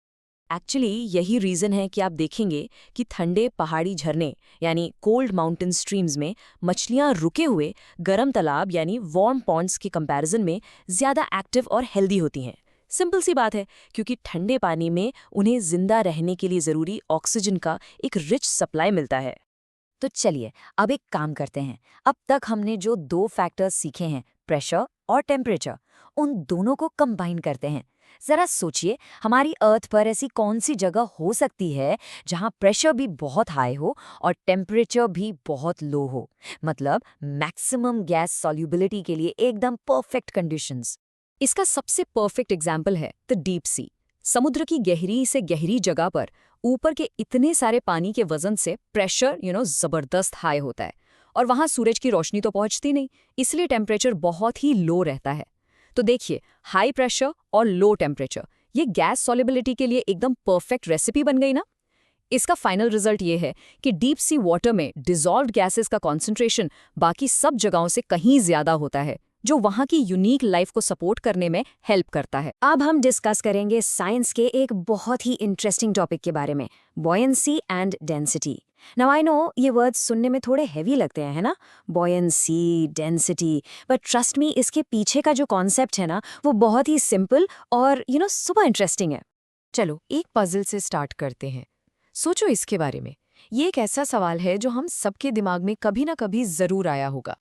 एक्चुअली यही रीज़न है कि आप देखेंगे कि ठंडे पहाड़ी झरने यानी कोल्ड माउंटेन स्ट्रीम्स में मछलियाँ रुके हुए गर्म तालाब यानी वार्म पॉन्ड्स के कंपैरिजन में ज़्यादा एक्टिव और हेल्दी होती हैं। सिंपल सी बात है, क्योंकि ठंडे पानी में उन्हें जिंदा रहने के लिए ज़रूरी ऑक्सीजन का एक रिच सप्लाई मिलता है। तो चलिए अब एक काम करते हैं। अब तक हमने जो 2 फैक्टर्स सीखे हैं, प्रेशर और टेम्परेचर, उन दोनों को कंबाइन करते हैं। जरा सोचिए, हमारी अर्थ पर ऐसी कौन सी जगह हो सकती है जहां प्रेशर भी बहुत हाई हो और टेम्परेचर भी बहुत लो हो, मतलब मैक्सिमम गैस सॉल्युबिलिटी के लिए एकदम परफेक्ट कंडीशंस। इसका सबसे परफेक्ट एग्जाम्पल है द डीप सी। समुद्र की गहरी से गहरी जगह पर ऊपर के इतने सारे पानी के वजन से प्रेशर जबरदस्त हाई होता है, और वहां सूरज की रोशनी तो पहुंचती नहीं, इसलिए टेम्परेचर बहुत ही लो रहता है। तो देखिए, हाई प्रेशर और लो टेम्परेचर, ये गैस सॉल्युबिलिटी के लिए एकदम परफेक्ट रेसिपी बन गई ना। इसका फाइनल रिजल्ट ये है कि डीप सी वाटर में डिसॉल्व्ड गैसेस का कॉन्सेंट्रेशन बाकी सब जगहों से कहीं ज्यादा होता है, जो वहां की यूनिक लाइफ को सपोर्ट करने में हेल्प करता है। अब हम डिस्कस करेंगे साइंस के एक बहुत ही इंटरेस्टिंग टॉपिक के बारे में, buoyancy and density. Now I know ये वर्ड्स सुनने में थोड़े हैवी लगते हैं, है ना, buoyancy, density, but trust me, इसके पीछे का जो कॉन्सेप्ट है ना, वो बहुत ही सिंपल और सुपर इंटरेस्टिंग है। चलो एक पजल से स्टार्ट करते हैं। सोचो इसके बारे में। ये एक ऐसा सवाल है जो हम सबके दिमाग में कभी ना कभी जरूर आया होगा।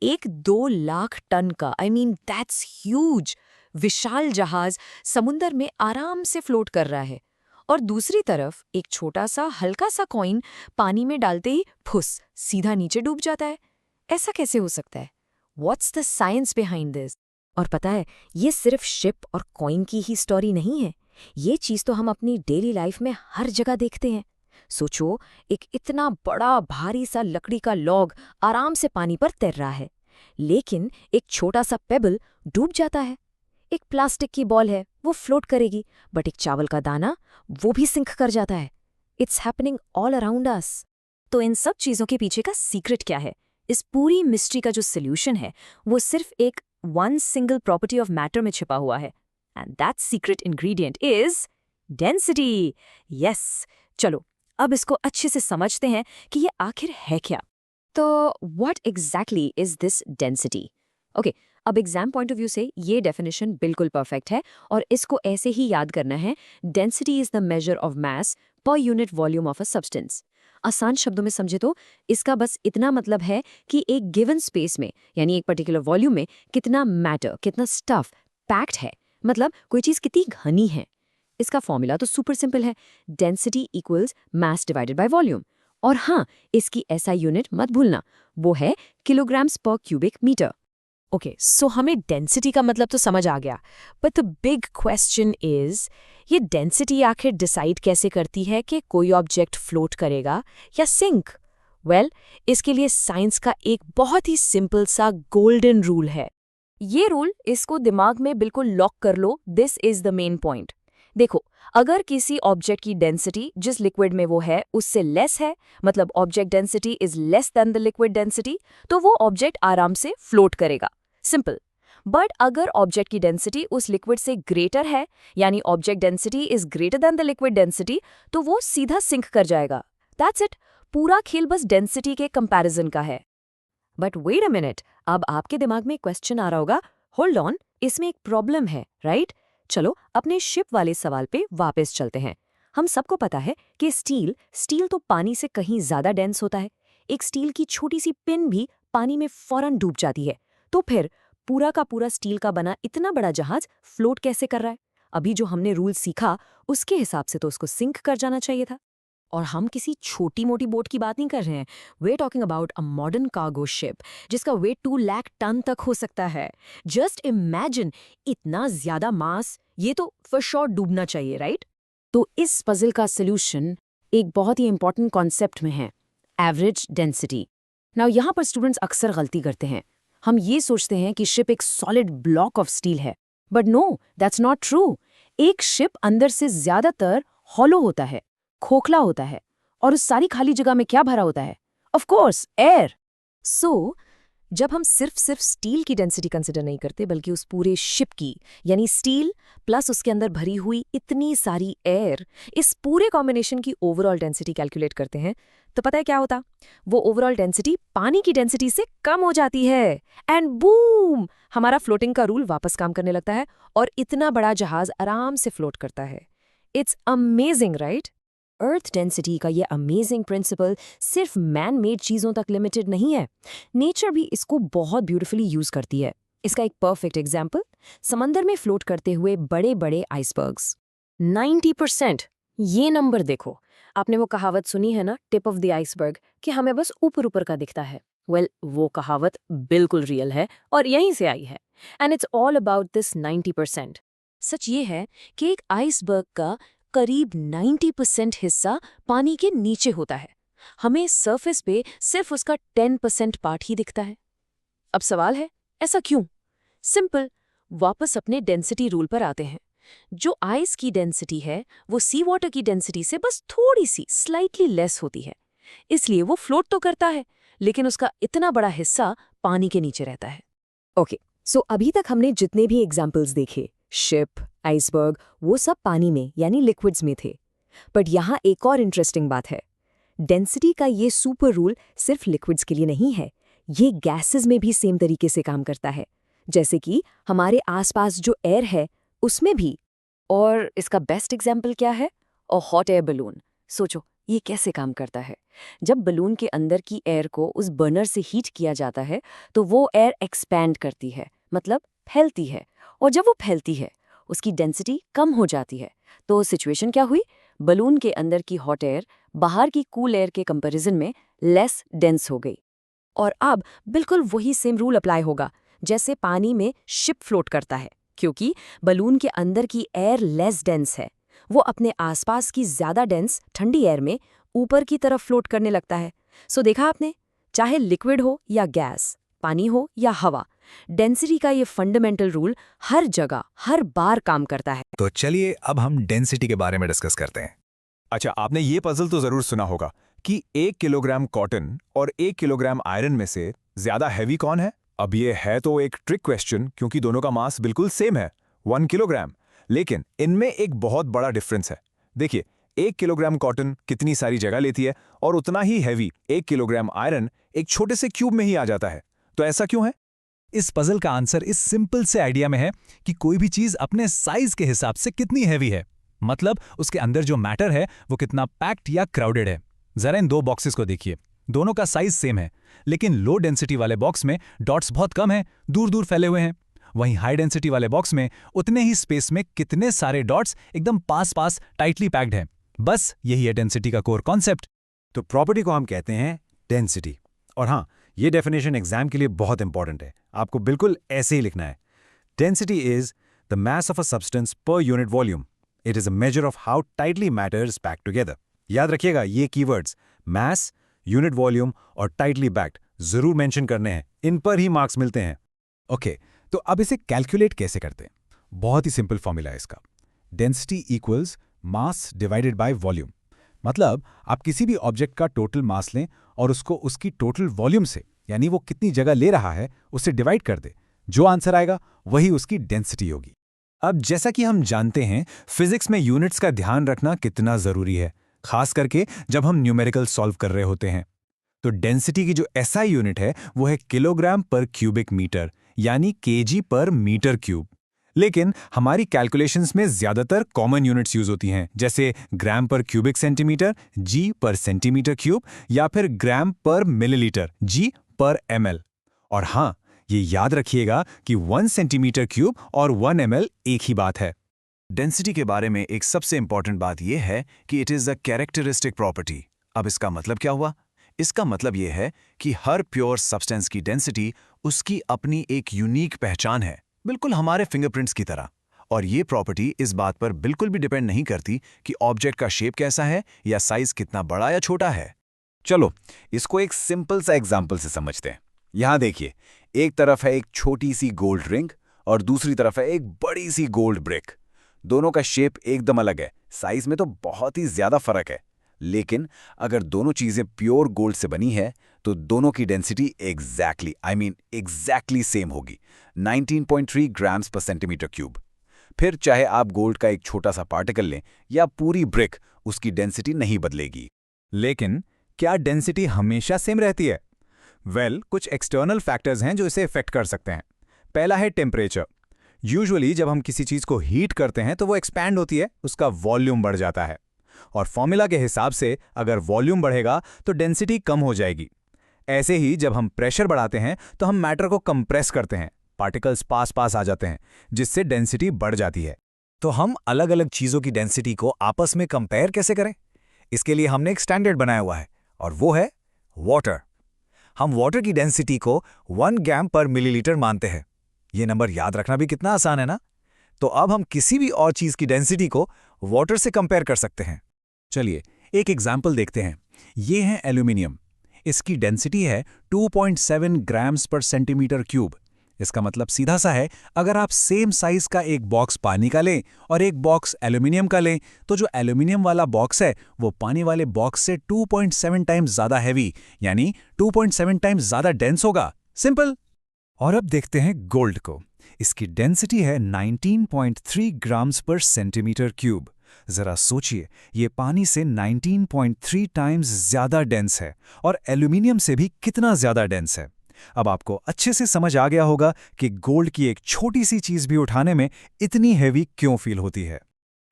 एक 2 लाख टन का, आई मीन दैट्स ह्यूज, विशाल जहाज समुंदर में आराम से फ्लोट कर रहा है, और दूसरी तरफ एक छोटा सा हल्का सा कॉइन पानी में डालते ही फुस सीधा नीचे डूब जाता है। ऐसा कैसे हो सकता है? What's the science behind this? और पता है, ये सिर्फ शिप और कॉइन की ही स्टोरी नहीं है। ये चीज तो हम अपनी डेली लाइफ में हर जगह देखते हैं। सोचो, एक इतना बड़ा भारी सा लकड़ी का लॉग आराम से पानी पर तैर रहा है, लेकिन एक छोटा सा पेबल डूब जाता है। एक प्लास्टिक की बॉल है, वो फ्लोट करेगी, बट एक चावल का दाना, वो भी सिंक कर जाता है। It's happening all around us. तो इन सब चीजों के पीछे का सीक्रेट क्या है? इस पूरी मिस्ट्री का जो सोल्यूशन है, वो सिर्फ एक one single property of matter में छिपा हुआ है, and that secret ingredient is density. Yes, चलो अब इसको अच्छे से समझते हैं कि ये आखिर है क्या। तो what exactly is this density? Okay, अब एग्जाम पॉइंट ऑफ व्यू से ये डेफिनेशन बिल्कुल परफेक्ट है, और इसको ऐसे ही याद करना है। Density is the measure of mass पर unit volume of a substance. आसान शब्दों में समझे तो इसका बस इतना मतलब है कि एक गिवन स्पेस में, यानी एक पर्टिकुलर वॉल्यूम में, कितना मैटर, कितना स्टफ पैक्ड है, मतलब कोई चीज कितनी घनी है। इसका फॉर्मूला तो सुपर सिंपल है, density equals mass divided by volume. और हाँ, इसकी ऐसा यूनिट मत भूलना, वो है किलोग्राम्स पर क्यूबिक मीटर। ओके, सो हमें डेंसिटी का मतलब तो समझ आ गया, but the big question is, ये डेंसिटी आखिर डिसाइड कैसे करती है कि कोई ऑब्जेक्ट फ्लोट करेगा या सिंक? वेल, इसके लिए साइंस का एक बहुत ही सिंपल सा गोल्डन रूल है। ये रूल, इसको दिमाग में बिल्कुल लॉक कर लो, this is the main point. देखो, अगर किसी ऑब्जेक्ट की डेंसिटी जिस लिक्विड में वो है उससे लेस है, मतलब object density is less than the liquid density, तो वो ऑब्जेक्ट आराम से फ्लोट करेगा, सिंपल। बट अगर ऑब्जेक्ट की डेंसिटी उस लिक्विड से ग्रेटर है, यानी object density is greater than the liquid density, तो वो सीधा सिंक कर जाएगा। दैट्स इट, पूरा खेल बस डेंसिटी के कंपैरिजन का है। बट वेट अ मिनट, अब आपके दिमाग में क्वेश्चन आ रहा होगा, होल्ड ऑन, इसमें एक प्रॉब्लम है, राइट? चलो अपने शिप वाले सवाल पे वापस चलते हैं। हम सबको पता है कि स्टील तो पानी से कहीं ज्यादा डेंस होता है। एक स्टील की छोटी सी पिन भी पानी में फौरन डूब जाती है। तो फिर पूरा का पूरा स्टील का बना इतना बड़ा जहाज फ्लोट कैसे कर रहा है? अभी जो हमने रूल सीखा उसके हिसाब से तो उसको सिंक कर जाना चाहिए था। और हम किसी छोटी मोटी बोट की बात नहीं कर रहे हैं, we talking about a modern cargo ship जिसका वेट 2 लाख टन तक हो सकता है। जस्ट इमेजिन, इतना ज्यादा मास, ये तो फॉर श्योर डूबना चाहिए, राइट? तो इस पजल का सोल्यूशन एक बहुत ही इंपॉर्टेंट कॉन्सेप्ट में है, एवरेज डेंसिटी। नाउ यहाँ पर स्टूडेंट्स अक्सर गलती करते हैं। हम ये सोचते हैं कि शिप एक सॉलिड ब्लॉक ऑफ स्टील है, but no, that's not true. एक शिप अंदर से ज्यादातर हॉलो होता है, खोखला होता है, और उस सारी खाली जगह में क्या भरा होता है? Of course, air. सो जब हम सिर्फ स्टील की डेंसिटी कंसिडर नहीं करते, बल्कि उस पूरे शिप की, यानी स्टील प्लस उसके अंदर भरी हुई इतनी सारी एयर, इस पूरे कॉम्बिनेशन की ओवरऑल डेंसिटी कैलकुलेट करते हैं, तो पता है क्या होता? वो ओवरऑल डेंसिटी पानी की डेंसिटी से कम हो जाती है, एंड बूम, हमारा फ्लोटिंग का रूल वापस काम करने लगता है और इतना बड़ा जहाज आराम से फ्लोट करता है। It's amazing, right? Earth density का ये अमेजिंग प्रिंसिपल सिर्फ मैन मेड चीज़ों तक लिमिटेड नहीं है, नेचर भी इसको बहुत ब्यूटिफुली यूज़ करती है। इसका एक परफेक्ट एग्जाम्पल, समंदर में फ्लोट करते हुए बड़े बड़े आइसबर्ग्स। 90%, ये नंबर देखो। आपने वो कहावत सुनी है ना, टिप ऑफ द आइसबर्ग, कि हमें बस ऊपर ऊपर का दिखता है। वेल, वो कहावत बिल्कुल रियल है और यहीं से आई है। And it's all about this 90%। सच ये है कि एक आइसबर्ग का करीब 90% हिस्सा पानी के नीचे होता है। हमें सरफेस पे सिर्फ उसका 10% पार्ट ही दिखता है। अब सवाल है, ऐसा क्यों? सिंपल, वापस अपने डेंसिटी रूल पर आते हैं। जो आइस की डेंसिटी है वो सी वाटर की डेंसिटी से बस थोड़ी सी स्लाइटली लेस होती है, इसलिए वो फ्लोट तो करता है, लेकिन उसका इतना बड़ा हिस्सा पानी के नीचे रहता है। ओके, सो अभी तक हमने जितने भी एग्जाम्पल्स देखे, शिप, आइसबर्ग, वो सब पानी में यानी लिक्विड्स में थे। बट यहाँ एक और इंटरेस्टिंग बात है, डेंसिटी का ये सुपर रूल सिर्फ लिक्विड्स के लिए नहीं है, ये गैसेस में भी सेम तरीके से काम करता है। जैसे कि हमारे आसपास जो एयर है उसमें भी। और इसका बेस्ट एग्जाम्पल क्या है? Hot air balloon. सोचो ये कैसे काम करता है। जब बलून के अंदर की एयर को उस बर्नर से हीट किया जाता है तो वो एयर एक्सपैंड करती है, मतलब फैलती है, और जब वो फैलती है उसकी डेंसिटी कम हो जाती है। तो सिचुएशन क्या हुई? बलून के अंदर की हॉट एयर बाहर की कूल एयर के कंपैरिजन में लेस डेंस हो गई। और अब बिल्कुल वही सेम रूल अप्लाई होगा जैसे पानी में शिप फ्लोट करता है, क्योंकि बलून के अंदर की एयर लेस डेंस है, वो अपने आसपास की ज्यादा डेंस ठंडी एयर में ऊपर की तरफ फ्लोट करने लगता है। सो देखा आपने, चाहे लिक्विड हो या गैस, पानी हो या हवा, डेंसिटी का ये फंडामेंटल रूल हर जगह हर बार काम करता है। तो चलिए अब हम डेंसिटी के बारे में डिस्कस करते हैं। अच्छा, आपने ये पजल तो जरूर सुना होगा कि 1 किलोग्राम कॉटन और 1 किलोग्राम आयरन में से ज्यादा हैवी कौन है? अब ये है तो एक ट्रिक क्वेश्चन, क्योंकि दोनों का मास बिल्कुल सेम है, 1 किलोग्राम। लेकिन इनमें एक बहुत बड़ा डिफरेंस है। देखिए, 1 किलोग्राम कॉटन कितनी सारी जगह लेती है और उतना ही हैवी 1 किलोग्राम आयरन एक छोटे से क्यूब में ही आ जाता है। तो ऐसा क्यों है? इस पजल का आंसर इस सिंपल से आइडिया में है कि कोई भी चीज अपने साइज के हिसाब से कितनी हैवी है, मतलब उसके अंदर जो मैटर है वो कितना पैक्ड या क्राउडेड है। जरा इन दो बॉक्सेस को देखिए, दोनों का साइज सेम है, लेकिन लो डेंसिटी वाले बॉक्स में डॉट्स बहुत कम हैं, दूर दूर फैले हुए हैं। वहीं हाई डेंसिटी वाले बॉक्स में उतने ही स्पेस में कितने सारे डॉट्स एकदम पास पास टाइटली पैक्ड हैं। बस यही है डेंसिटी का कोर कॉन्सेप्ट। तो प्रॉपर्टी को हम कहते हैं डेंसिटी। और हाँ, ये डेफिनेशन एग्जाम के लिए बहुत इंपॉर्टेंट है, आपको बिल्कुल ऐसे ही लिखना है। Density is the mass of a substance per unit volume. It is a measure of how tightly matter is packed together. याद रखिएगा, ये कीवर्ड्स मास, यूनिट वॉल्यूम और टाइटली पैक्ड जरूर मेंशन करने हैं, इन पर ही मार्क्स मिलते हैं। ओके, तो अब इसे कैलकुलेट कैसे करते हैं? बहुत ही सिंपल फॉर्मूला है इसका। Density equals mass divided by volume. मतलब आप किसी भी ऑब्जेक्ट का टोटल मास लें और उसको उसकी टोटल वॉल्यूम से, यानी वो कितनी जगह ले रहा है, उससे डिवाइड कर दे। जो आंसर आएगा वही उसकी डेंसिटी होगी। अब जैसा कि हम जानते हैं, फिजिक्स में यूनिट्स का ध्यान रखना कितना जरूरी है, खास करके जब हम न्यूमेरिकल सॉल्व कर रहे होते हैं। तो डेंसिटी की जो एसआई यूनिट है वो है किलोग्राम पर क्यूबिक मीटर, यानी केजी पर मीटर क्यूब। लेकिन हमारी कैलकुलेशंस में ज्यादातर कॉमन यूनिट्स यूज होती हैं, जैसे ग्राम पर क्यूबिक सेंटीमीटर, जी पर सेंटीमीटर क्यूब, या फिर ग्राम पर मिलीलीटर, जी पर ml। और हाँ, ये याद रखिएगा कि 1 सेंटीमीटर क्यूब और 1 ml एक ही बात है। डेंसिटी के बारे में एक सबसे इंपॉर्टेंट बात यह है कि it is a characteristic property. अब इसका मतलब क्या हुआ? इसका मतलब यह है कि हर प्योर सब्सटेंस की डेंसिटी उसकी अपनी एक यूनिक पहचान है, बिल्कुल हमारे फिंगरप्रिंट्स की तरह। और ये प्रॉपर्टी इस बात पर बिल्कुल भी डिपेंड नहीं करती कि ऑब्जेक्ट का शेप कैसा है या साइज कितना बड़ा या छोटा है। चलो इसको एक सिंपल सा एग्जाम्पल से समझते हैं। यहां देखिए, एक तरफ है एक छोटी सी गोल्ड रिंग और दूसरी तरफ है एक बड़ी सी गोल्ड ब्रिक। दोनों का शेप एकदम अलग है, साइज में तो बहुत ही ज्यादा फर्क है। लेकिन अगर दोनों चीजें प्योर गोल्ड से बनी है तो दोनों की डेंसिटी एग्जैक्टली सेम होगी, 19.3 ग्राम्स पर सेंटीमीटर क्यूब। फिर चाहे आप गोल्ड का एक छोटा सा पार्टिकल लें या पूरी ब्रिक, उसकी डेंसिटी नहीं बदलेगी। लेकिन क्या डेंसिटी हमेशा सेम रहती है? कुछ एक्सटर्नल फैक्टर्स हैं जो इसे इफेक्ट कर सकते हैं। पहला है टेम्परेचर। यूजुअली जब हम किसी चीज को हीट करते हैं तो वो एक्सपैंड होती है, उसका वॉल्यूम बढ़ जाता है। और फॉर्मूला के हिसाब से अगर वॉल्यूम बढ़ेगा तो डेंसिटी कम हो जाएगी। ऐसे ही जब हम प्रेशर बढ़ाते हैं तो हम मैटर को कंप्रेस करते हैं, पार्टिकल्स पास पास आ जाते हैं, जिससे डेंसिटी बढ़ जाती है। तो हम अलग अलग चीज़ों की डेंसिटी को आपस में कंपेयर कैसे करें? इसके लिए हमने एक स्टैंडर्ड बनाया हुआ है, और वो है वाटर। हम वाटर की डेंसिटी को 1 ग्राम पर मिलीलीटर मानते हैं। ये नंबर याद रखना भी कितना आसान है ना? तो अब हम किसी भी और चीज़ की डेंसिटी को वाटर से कंपेयर कर सकते हैं। चलिए एक एग्जाम्पल देखते हैं। ये है एल्यूमिनियम। इसकी डेंसिटी है 2.7 ग्राम्स पर सेंटीमीटर क्यूब। इसका मतलब सीधा सा है, अगर आप सेम साइज का एक बॉक्स पानी का लें और एक बॉक्स एल्यूमिनियम का लें, तो जो एल्यूमिनियम वाला बॉक्स है वो पानी वाले बॉक्स से 2.7 टाइम्स ज़्यादा हैवी, यानी 2.7 टाइम्स ज़्यादा डेंस होगा। सिंपल। और अब देखते हैं गोल्ड को। इसकी डेंसिटी है 19.3 ग्राम्स पर सेंटीमीटर क्यूब। जरा सोचिए, ये पानी से 19.3 टाइम्स ज्यादा डेंस है और एल्यूमिनियम से भी कितना ज्यादा डेंस है। अब आपको अच्छे से समझ आ गया होगा कि गोल्ड की एक छोटी सी चीज भी उठाने में इतनी हैवी क्यों फील होती है।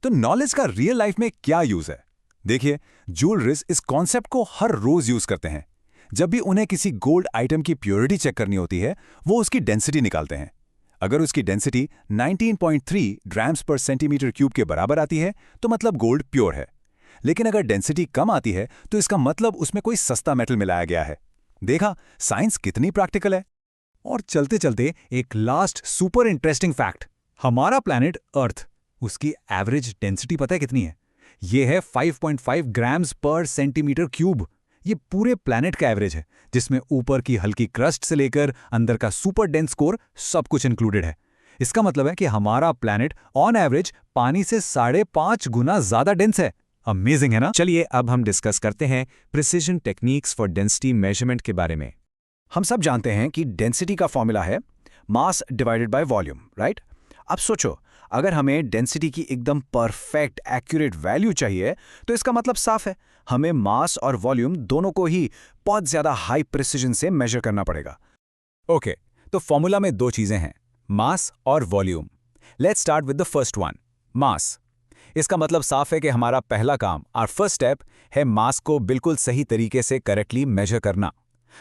तो नॉलेज का रियल लाइफ में क्या यूज है? देखिए, ज्वेलर्स इस कॉन्सेप्ट को हर रोज यूज करते हैं। जब भी उन्हें किसी गोल्ड आइटम की प्योरिटी चेक करनी होती है, वो उसकी डेंसिटी निकालते हैं। अगर उसकी डेंसिटी 19.3 ग्राम्स पर सेंटीमीटर क्यूब के बराबर आती है तो मतलब गोल्ड प्योर है। लेकिन अगर डेंसिटी कम आती है तो इसका मतलब उसमें कोई सस्ता मेटल मिलाया गया है। देखा, साइंस कितनी प्रैक्टिकल है। और चलते चलते एक लास्ट सुपर इंटरेस्टिंग फैक्ट। हमारा प्लैनेट अर्थ, उसकी एवरेज डेंसिटी पता है कितनी है? ये है 5.5 ग्राम्स पर सेंटीमीटर क्यूब। ये पूरे प्लैनेट का एवरेज है, जिसमें ऊपर की हल्की क्रस्ट से लेकर अंदर का सुपर डेंस कोर सब कुछ इंक्लूडेड है। इसका मतलब है कि हमारा प्लैनेट ऑन एवरेज पानी से 5.5 गुना ज्यादा डेंस है। अमेजिंग है ना? चलिए अब हम डिस्कस करते हैं precision techniques for density measurement के बारे में। हम सब जानते हैं कि डेंसिटी का फॉर्मूला है मास डिवाइडेड बाय वॉल्यूम, राइट? अब सोचो, अगर हमें डेंसिटी की एकदम परफेक्ट एक्यूरेट वैल्यू चाहिए तो इसका मतलब साफ है, हमें मास और वॉल्यूम दोनों को ही बहुत ज्यादा हाई प्रिसिजन से मेजर करना पड़ेगा। ओके, तो फॉर्मूला में 2 चीजें हैं, मास और volume. Let's start with the first one, mass. इसका मतलब साफ है कि हमारा पहला काम, आवर फर्स्ट स्टेप है मास को बिल्कुल सही तरीके से करेक्टली मेजर करना।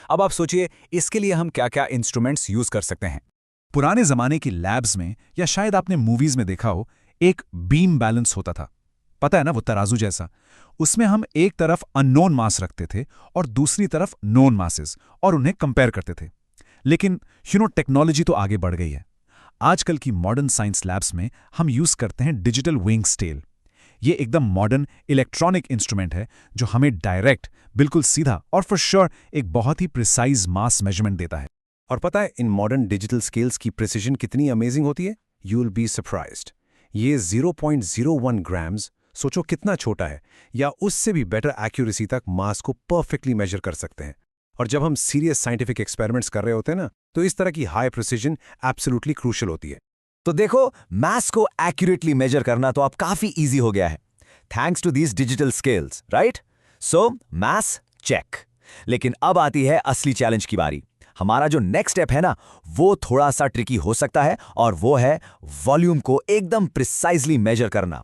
अब आप सोचिए, इसके लिए हम क्या क्या इंस्ट्रूमेंट्स यूज कर सकते हैं। पुराने जमाने की लैब्स में, या शायद आपने मूवीज में देखा हो, एक बीम बैलेंस होता था। पता है ना, वो तराजू जैसा। उसमें हम एक तरफ अननोन मास रखते थे और दूसरी तरफ नोन मासेस, और उन्हें कंपेयर करते थे। लेकिन टेक्नोलॉजी तो आगे बढ़ गई है। आजकल की मॉडर्न साइंस लैब्स में हम यूज करते हैं डिजिटल विंग स्केल। ये एकदम मॉडर्न इलेक्ट्रॉनिक इंस्ट्रूमेंट है जो हमें डायरेक्ट, बिल्कुल सीधा और फॉर श्योर एक बहुत ही प्रिसाइज मास मेजरमेंट देता है। और पता है इन मॉडर्न डिजिटल स्केल्स की प्रिसिजन कितनी अमेजिंग होती है? You will be surprised. ये 0.01 ग्राम्स, सोचो कितना छोटा है, या उससे भी बेटर एक्यूरेसी तक मास को परफेक्टली मेजर कर सकते हैं। और जब हम सीरियस साइंटिफिक एक्सपेरिमेंट्स कर रहे होते हैं ना, तो इस तरह की हाई प्रिसिजन एब्सोल्युटली क्रूशियल होती है। तो देखो, मास को एक्यूरेटली मेजर करना तो अब काफी इजी हो गया है, thanks to these digital scales, right? So mass check. लेकिन अब आती है असली चैलेंज की बारी। हमारा जो नेक्स्ट स्टेप है ना, वो थोड़ा सा ट्रिकी हो सकता है, और वो है वॉल्यूम को एकदम प्रिसाइजली मेजर करना।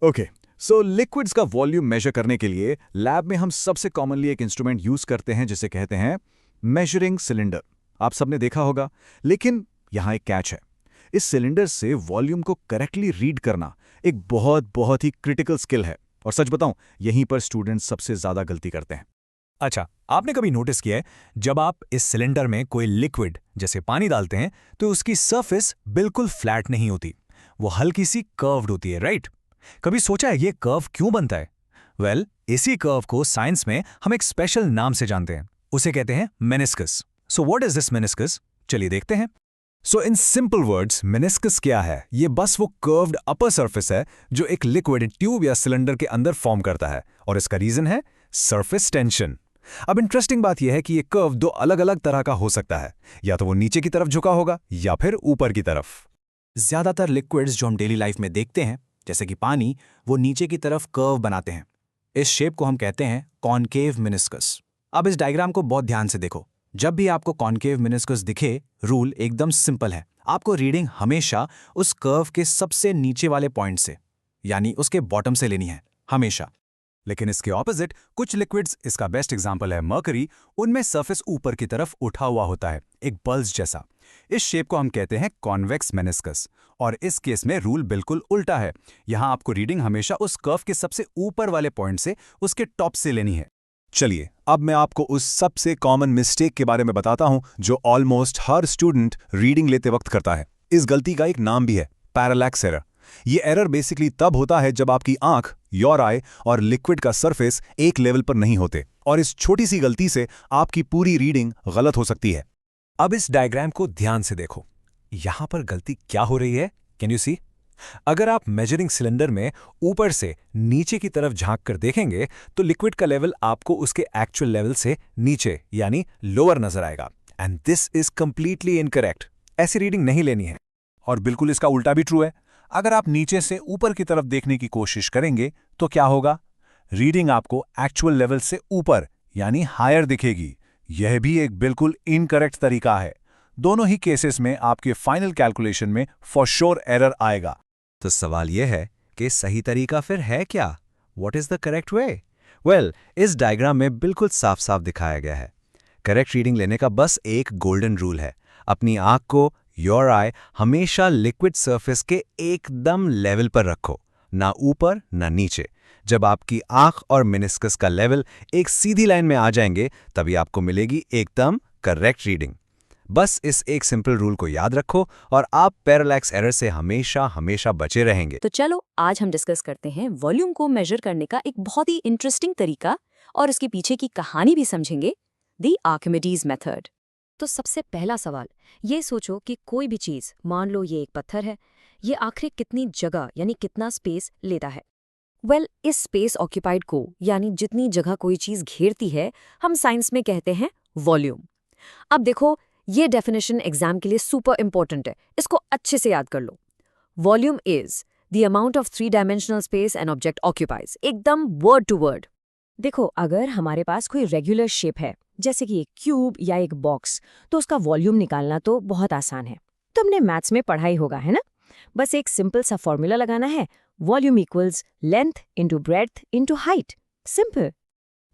ओके, सो लिक्विड्स का वॉल्यूम मेजर करने के लिए लैब में हम सबसे कॉमनली एक इंस्ट्रूमेंट यूज करते हैं जिसे कहते हैं मेजरिंग सिलेंडर। आप सबने देखा होगा, लेकिन यहां एक कैच है। इस सिलेंडर से वॉल्यूम को करेक्टली रीड करना एक बहुत ही क्रिटिकल स्किल है, और सच बताऊं, यहीं पर स्टूडेंट्स सबसे ज्यादा गलती करते हैं। अच्छा, आपने कभी नोटिस किया है, जब आप इस सिलेंडर में कोई लिक्विड जैसे पानी डालते हैं तो उसकी सरफेस बिल्कुल फ्लैट नहीं होती, वो हल्की सी कर्व्ड होती है, राइट? कभी सोचा है ये कर्व क्यों बनता है? वेल, इसी कर्व को साइंस में हम एक स्पेशल नाम से जानते हैं, उसे कहते हैं meniscus. So what is this meniscus? चलिए देखते हैं। सो इन सिंपल वर्ड्स, मेनिस्कस क्या है? ये बस वो कर्व्ड अपर सरफेस है जो एक लिक्विड ट्यूब या सिलेंडर के अंदर फॉर्म करता है, और इसका रीजन है सरफेस टेंशन। अब इंटरेस्टिंग बात यह है कि ये कर्व 2 अलग अलग तरह का हो सकता है, या तो वो नीचे की तरफ झुका होगा या फिर ऊपर की तरफ। ज्यादातर लिक्विड्स जो हम डेली लाइफ में देखते हैं, जैसे कि पानी, वो नीचे की तरफ कर्व बनाते हैं। इस शेप को हम कहते हैं कॉनकेव मेनिस्कस। अब इस डायग्राम को बहुत ध्यान से देखो। जब भी आपको कॉनकेव मेनिस्कस दिखे, रूल एकदम सिंपल है। आपको रीडिंग हमेशा उस कर्व के सबसे नीचे वाले पॉइंट से, यानी उसके बॉटम से लेनी है, हमेशा। लेकिन इसके ऑपोजिट कुछ लिक्विड्स, इसका बेस्ट एग्जांपल है मर्करी, उनमें सरफेस ऊपर की तरफ उठा हुआ होता है, एक पल्स जैसा। इस शेप को हम कहते हैं कॉन्वेक्स मेनिस्कस। और इस केस में रूल बिल्कुल उल्टा है। यहां आपको रीडिंग हमेशा उस कर्व के सबसे ऊपर वाले पॉइंट से, उसके टॉप से लेनी है। चलिए अब मैं आपको उस सबसे कॉमन मिस्टेक के बारे में बताता हूं जो ऑलमोस्ट हर स्टूडेंट रीडिंग लेते वक्त करता है। इस गलती का एक नाम भी है, पैरालैक्स एरर। ये एरर बेसिकली तब होता है जब आपकी आंख, योर आई और लिक्विड का सरफेस एक लेवल पर नहीं होते, और इस छोटी सी गलती से आपकी पूरी रीडिंग गलत हो सकती है। अब इस डायग्राम को ध्यान से देखो। यहां पर गलती क्या हो रही है, कैन यू सी? अगर आप मेजरिंग सिलेंडर में ऊपर से नीचे की तरफ झांक कर देखेंगे तो लिक्विड का लेवल आपको उसके एक्चुअल लेवल से नीचे यानी लोअर नजर आएगा। And this is completely incorrect. ऐसी रीडिंग नहीं लेनी है। और बिल्कुल इसका उल्टा भी ट्रू है। अगर आप नीचे से ऊपर की तरफ देखने की कोशिश करेंगे तो क्या होगा? रीडिंग आपको एक्चुअल लेवल से ऊपर यानी हायर दिखेगी। यह भी एक बिल्कुल इनकरेक्ट तरीका है। दोनों ही केसेस में आपके फाइनल कैलकुलेशन में फॉर श्योर एरर आएगा। तो सवाल यह है कि सही तरीका फिर है क्या? What is the correct way? Well, इस डायग्राम में बिल्कुल साफ साफ दिखाया गया है। करेक्ट रीडिंग लेने का बस एक गोल्डन रूल है। अपनी आंख को, योर आई, हमेशा लिक्विड सरफेस के एकदम लेवल पर रखो, ना ऊपर ना नीचे। जब आपकी आंख और मेनिस्कस का लेवल एक सीधी लाइन में आ जाएंगे तभी आपको मिलेगी एकदम करेक्ट रीडिंग। बस इस एक सिंपल रूल को याद रखो और आप पैरालैक्स एरर से हमेशा हमेशा बचे रहेंगे। तो चलो आज हम डिस्कस करते हैं वॉल्यूम को मेजर करने का एक बहुत ही इंटरेस्टिंग तरीका, और उसके पीछे की कहानी भी समझेंगे, द आर्किमिडीज मेथड। तो सबसे पहला सवाल ये सोचो कि कोई भी चीज, मान लो ये एक पत्थर है, ये आखिर कितनी जगह यानी कितना स्पेस लेता है? वेल, इस स्पेस ऑक्यूपाइड को यानी जितनी जगह कोई चीज घेरती है, हम साइंस में कहते हैं वॉल्यूम। अब देखो, ये डेफिनेशन एग्जाम के लिए सुपर इंपॉर्टेंट है, इसको अच्छे से याद कर लो। Volume is the amount of three dimensional space an object occupies, एकदम वर्ड टू वर्ड। देखो, अगर हमारे पास कोई रेगुलर शेप है, जैसे कि एक क्यूब या एक बॉक्स, तो उसका वॉल्यूम निकालना तो बहुत आसान है। तुमने मैथ्स में पढ़ा ही होगा, है ना? बस एक सिंपल सा फॉर्मूला लगाना है, volume equals length into breadth into height. Simple.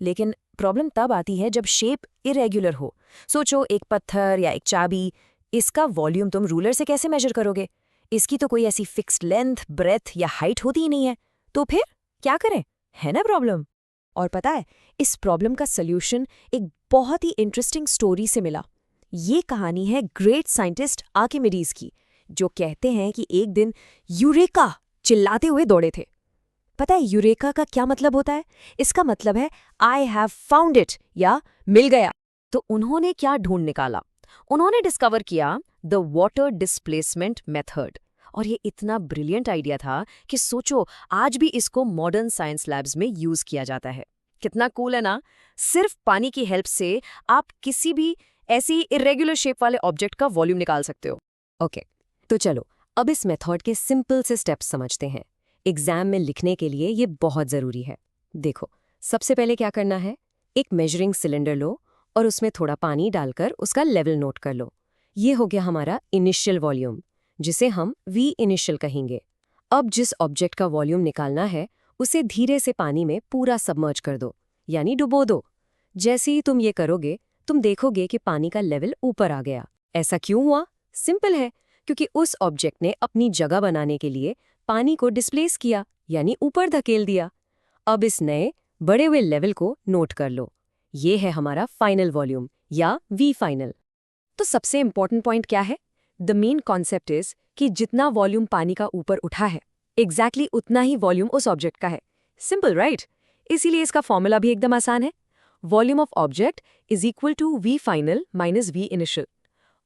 लेकिन प्रॉब्लम तब आती है जब शेप इरेग्युलर हो। सोचो, एक पत्थर या एक चाबी, इसका वॉल्यूम तुम रूलर से कैसे मेजर करोगे? इसकी तो कोई ऐसी फिक्स्ड लेंथ, ब्रेथ या हाइट होती ही नहीं है। तो फिर क्या करें? है ना प्रॉब्लम। और पता है, इस प्रॉब्लम का सल्यूशन एक बहुत ही इंटरेस्टिंग स्टोरी से मिला। ये कहानी है ग्रेट साइंटिस्ट आर्किमिडीज की, जो कहते हैं कि एक दिन यूरेका चिल्लाते हुए दौड़े थे। पता है यूरेका का क्या मतलब होता है? इसका मतलब है आई हैव फाउंड इट, या मिल गया। तो उन्होंने क्या ढूंढ निकाला? उन्होंने डिस्कवर किया द वाटर डिस्प्लेसमेंट मेथड। और ये इतना ब्रिलियंट आइडिया था कि सोचो, आज भी इसको मॉडर्न साइंस लैब्स में यूज किया जाता है। कितना कूल है ना? सिर्फ पानी की हेल्प से आप किसी भी ऐसी इरेगुलर शेप वाले ऑब्जेक्ट का वॉल्यूम निकाल सकते हो। ओके, तो चलो अब इस मेथड के सिंपल से स्टेप्स समझते हैं। एग्जाम में लिखने के लिए ये बहुत ज़रूरी है। देखो, सबसे पहले क्या करना है, एक मेजरिंग सिलेंडर लो और उसमें थोड़ा पानी डालकर उसका लेवल नोट कर लो। ये हो गया हमारा इनिशियल वॉल्यूम, जिसे हम वी इनिशियल कहेंगे। अब जिस ऑब्जेक्ट का वॉल्यूम निकालना है, उसे धीरे से पानी में पूरा सबमर्ज कर दो, यानी डुबो दो। जैसे ही तुम ये करोगे, तुम देखोगे कि पानी का लेवल ऊपर आ गया। ऐसा क्यों हुआ? सिंपल है, क्योंकि उस ऑब्जेक्ट ने अपनी जगह बनाने के लिए पानी को डिस्प्लेस किया, यानी ऊपर धकेल दिया। अब इस नए बड़े हुए लेवल को नोट कर लो। ये है हमारा फाइनल वॉल्यूम या वी फाइनल। तो सबसे इंपॉर्टेंट पॉइंट क्या है? द मेन कॉन्सेप्ट इज कि जितना वॉल्यूम पानी का ऊपर उठा है, एग्जैक्टली उतना ही वॉल्यूम उस ऑब्जेक्ट का है। Simple, right? इसीलिए इसका फॉर्मूला भी एकदम आसान है। Volume of object is equal to V final minus V initial.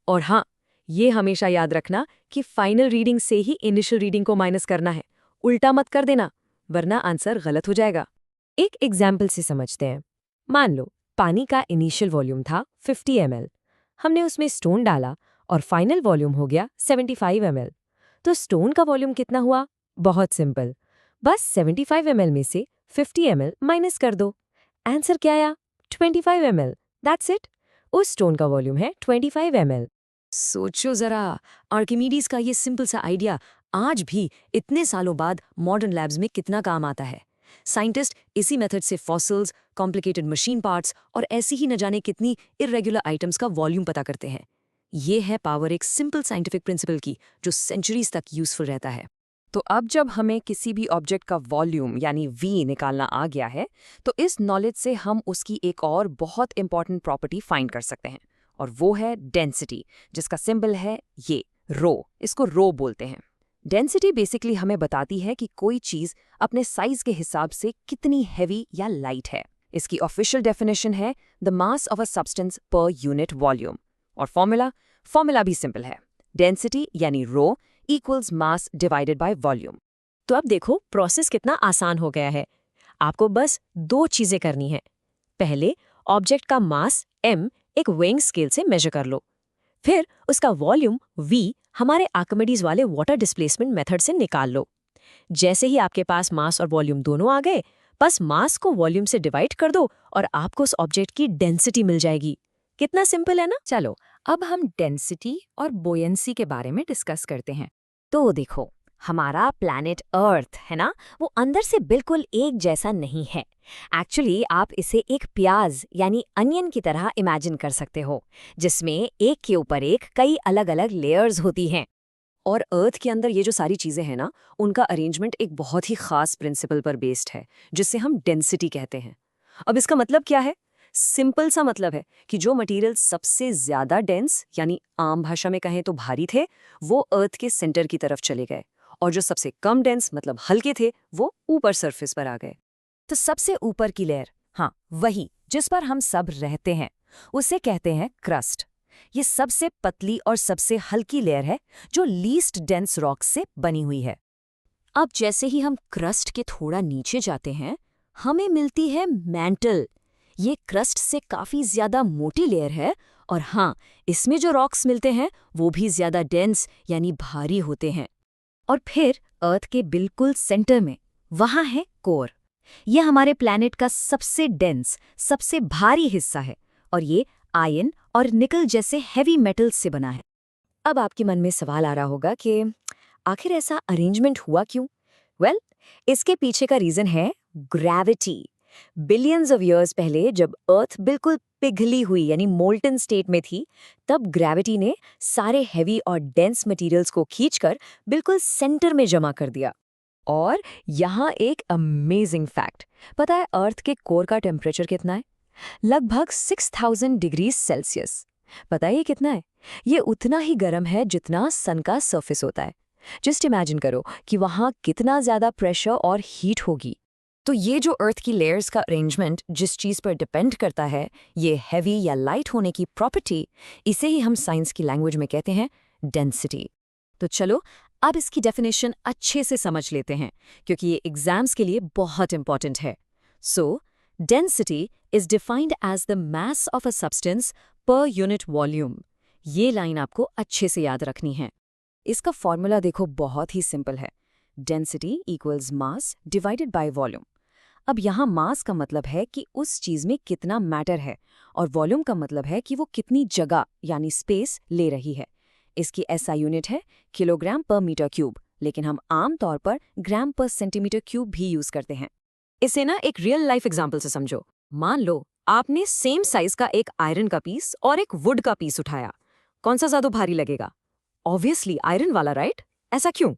और हाँ, ये हमेशा याद रखना कि फाइनल रीडिंग से ही इनिशियल रीडिंग को माइनस करना है। उल्टा मत कर देना, वरना आंसर गलत हो जाएगा। एक एग्जाम्पल से समझते हैं। मान लो पानी का इनिशियल वॉल्यूम था 50 ml। हमने उसमें स्टोन डाला और फाइनल वॉल्यूम हो गया 75 ml। तो स्टोन का वॉल्यूम कितना हुआ? बहुत सिंपल, बस 75 ml में से 50 ml माइनस कर दो। आंसर क्या आया? 25 ml। That's it. उस स्टोन का वॉल्यूम है 25 ml। सोचो जरा, आर्किमिडीज का ये सिंपल सा आइडिया आज भी इतने सालों बाद मॉडर्न लैब्स में कितना काम आता है। साइंटिस्ट इसी मेथड से फॉसिल्स, कॉम्प्लिकेटेड मशीन पार्ट्स और ऐसी ही न जाने कितनी इरेगुलर आइटम्स का वॉल्यूम पता करते हैं। ये है पावर एक सिंपल साइंटिफिक प्रिंसिपल की, जो सेंचुरीज तक यूजफुल रहता है। तो अब जब हमें किसी भी ऑब्जेक्ट का वॉल्यूम यानी V निकालना आ गया है, तो इस नॉलेज से हम उसकी एक और बहुत इंपॉर्टेंट प्रॉपर्टी फाइंड कर सकते हैं, और वो है डेंसिटी, जिसका सिंबल है ये रो। इसको रो बोलते हैं। डेंसिटी बेसिकली हमें बताती है कि कोई चीज़ अपने साइज के हिसाब से कितनी हैवी या लाइट है। इसकी ऑफिशियल डेफिनेशन है the mass of a substance per unit volume. और फॉर्मूला भी सिंपल है, डेंसिटी यानी rho equals mass divided by volume. तो अब देखो प्रोसेस कितना आसान हो गया है। आपको बस 2 चीजें करनी है। पहले ऑब्जेक्ट का मास m एक वेइंग स्केल से मेजर कर लो। फिर उसका वॉल्यूम v हमारे आर्किमिडीज वाले वाटर डिस्प्लेसमेंट मेथड से निकाल लो। जैसे ही आपके पास मास और वॉल्यूम दोनों आ गए, बस मास को वॉल्यूम से डिवाइड कर दो और आपको उस ऑब्जेक्ट की डेंसिटी मिल जाएगी। कितना सिंपल है ना। चलो अब हम डेंसिटी और बोयंसी के बारे में डिस्कस करते हैं। तो देखो, हमारा प्लैनेट अर्थ है ना, वो अंदर से बिल्कुल एक जैसा नहीं है। एक्चुअली आप इसे एक प्याज यानी अनियन की तरह इमेजिन कर सकते हो, जिसमें एक के ऊपर एक कई अलग अलग लेयर्स होती हैं। और अर्थ के अंदर ये जो सारी चीज़ें हैं ना, उनका अरेंजमेंट एक बहुत ही खास प्रिंसिपल पर बेस्ड है, जिससे हम डेंसिटी कहते हैं। अब इसका मतलब क्या है? सिंपल सा मतलब है कि जो मटेरियल सबसे ज्यादा डेंस यानी आम भाषा में कहें तो भारी थे, वो अर्थ के सेंटर की तरफ चले गए, और जो सबसे कम डेंस मतलब हल्के थे, वो ऊपर सरफेस पर आ गए। तो सबसे ऊपर की लेयर, हाँ वही जिस पर हम सब रहते हैं, उसे कहते हैं क्रस्ट। ये सबसे पतली और सबसे हल्की लेयर है जो लीस्ट डेंस रॉक से बनी हुई है। अब जैसे ही हम क्रस्ट के थोड़ा नीचे जाते हैं, हमें मिलती है मैंटल। ये क्रस्ट से काफी ज्यादा मोटी लेयर है, और हाँ, इसमें जो रॉक्स मिलते हैं वो भी ज्यादा डेंस यानी भारी होते हैं। और फिर अर्थ के बिल्कुल सेंटर में वहां है कोर। ये हमारे प्लैनेट का सबसे डेंस, सबसे भारी हिस्सा है, और ये आयरन और निकल जैसे हैवी मेटल्स से बना है। अब आपके मन में सवाल आ रहा होगा कि आखिर ऐसा अरेंजमेंट हुआ क्यों? वेल, इसके पीछे का रीजन है ग्रेविटी। बिलियंस ऑफ ईयर्स पहले जब अर्थ बिल्कुल पिघली हुई यानी मोल्टन स्टेट में थी, तब ग्रेविटी ने सारे हैवी और डेंस मटेरियल्स को खींचकर बिल्कुल सेंटर में जमा कर दिया। और यहाँ एक अमेजिंग फैक्ट, पता है अर्थ के कोर का टेम्परेचर कितना है? लगभग 6000 डिग्री सेल्सियस। पता है ये कितना है? ये उतना ही गर्म है जितना सन का सरफेस होता है। जस्ट इमेजिन करो कि वहाँ कितना ज्यादा प्रेशर और हीट होगी। तो ये जो अर्थ की लेयर्स का अरेंजमेंट जिस चीज़ पर डिपेंड करता है, ये हैवी या लाइट होने की प्रॉपर्टी, इसे ही हम साइंस की लैंग्वेज में कहते हैं डेंसिटी। तो चलो अब इसकी डेफिनेशन अच्छे से समझ लेते हैं, क्योंकि ये एग्जाम्स के लिए बहुत इंपॉर्टेंट है। So density is defined as the mass of a substance per unit volume. ये लाइन आपको अच्छे से याद रखनी है। इसका फॉर्मूला देखो, बहुत ही सिंपल है, density equals mass divided by volume. अब यहाँ मास का मतलब है कि उस चीज़ में कितना मैटर है, और वॉल्यूम का मतलब है कि वो कितनी जगह यानी स्पेस ले रही है। इसकी SI यूनिट है किलोग्राम पर मीटर क्यूब, लेकिन हम आम तौर पर ग्राम पर सेंटीमीटर क्यूब भी यूज करते हैं। इसे ना एक रियल लाइफ एग्जांपल से समझो। मान लो आपने सेम साइज का एक आयरन का पीस और एक वुड का पीस उठाया, कौन सा ज्यादा भारी लगेगा? ऑब्वियसली आयरन वाला, राइट? ऐसा क्यों?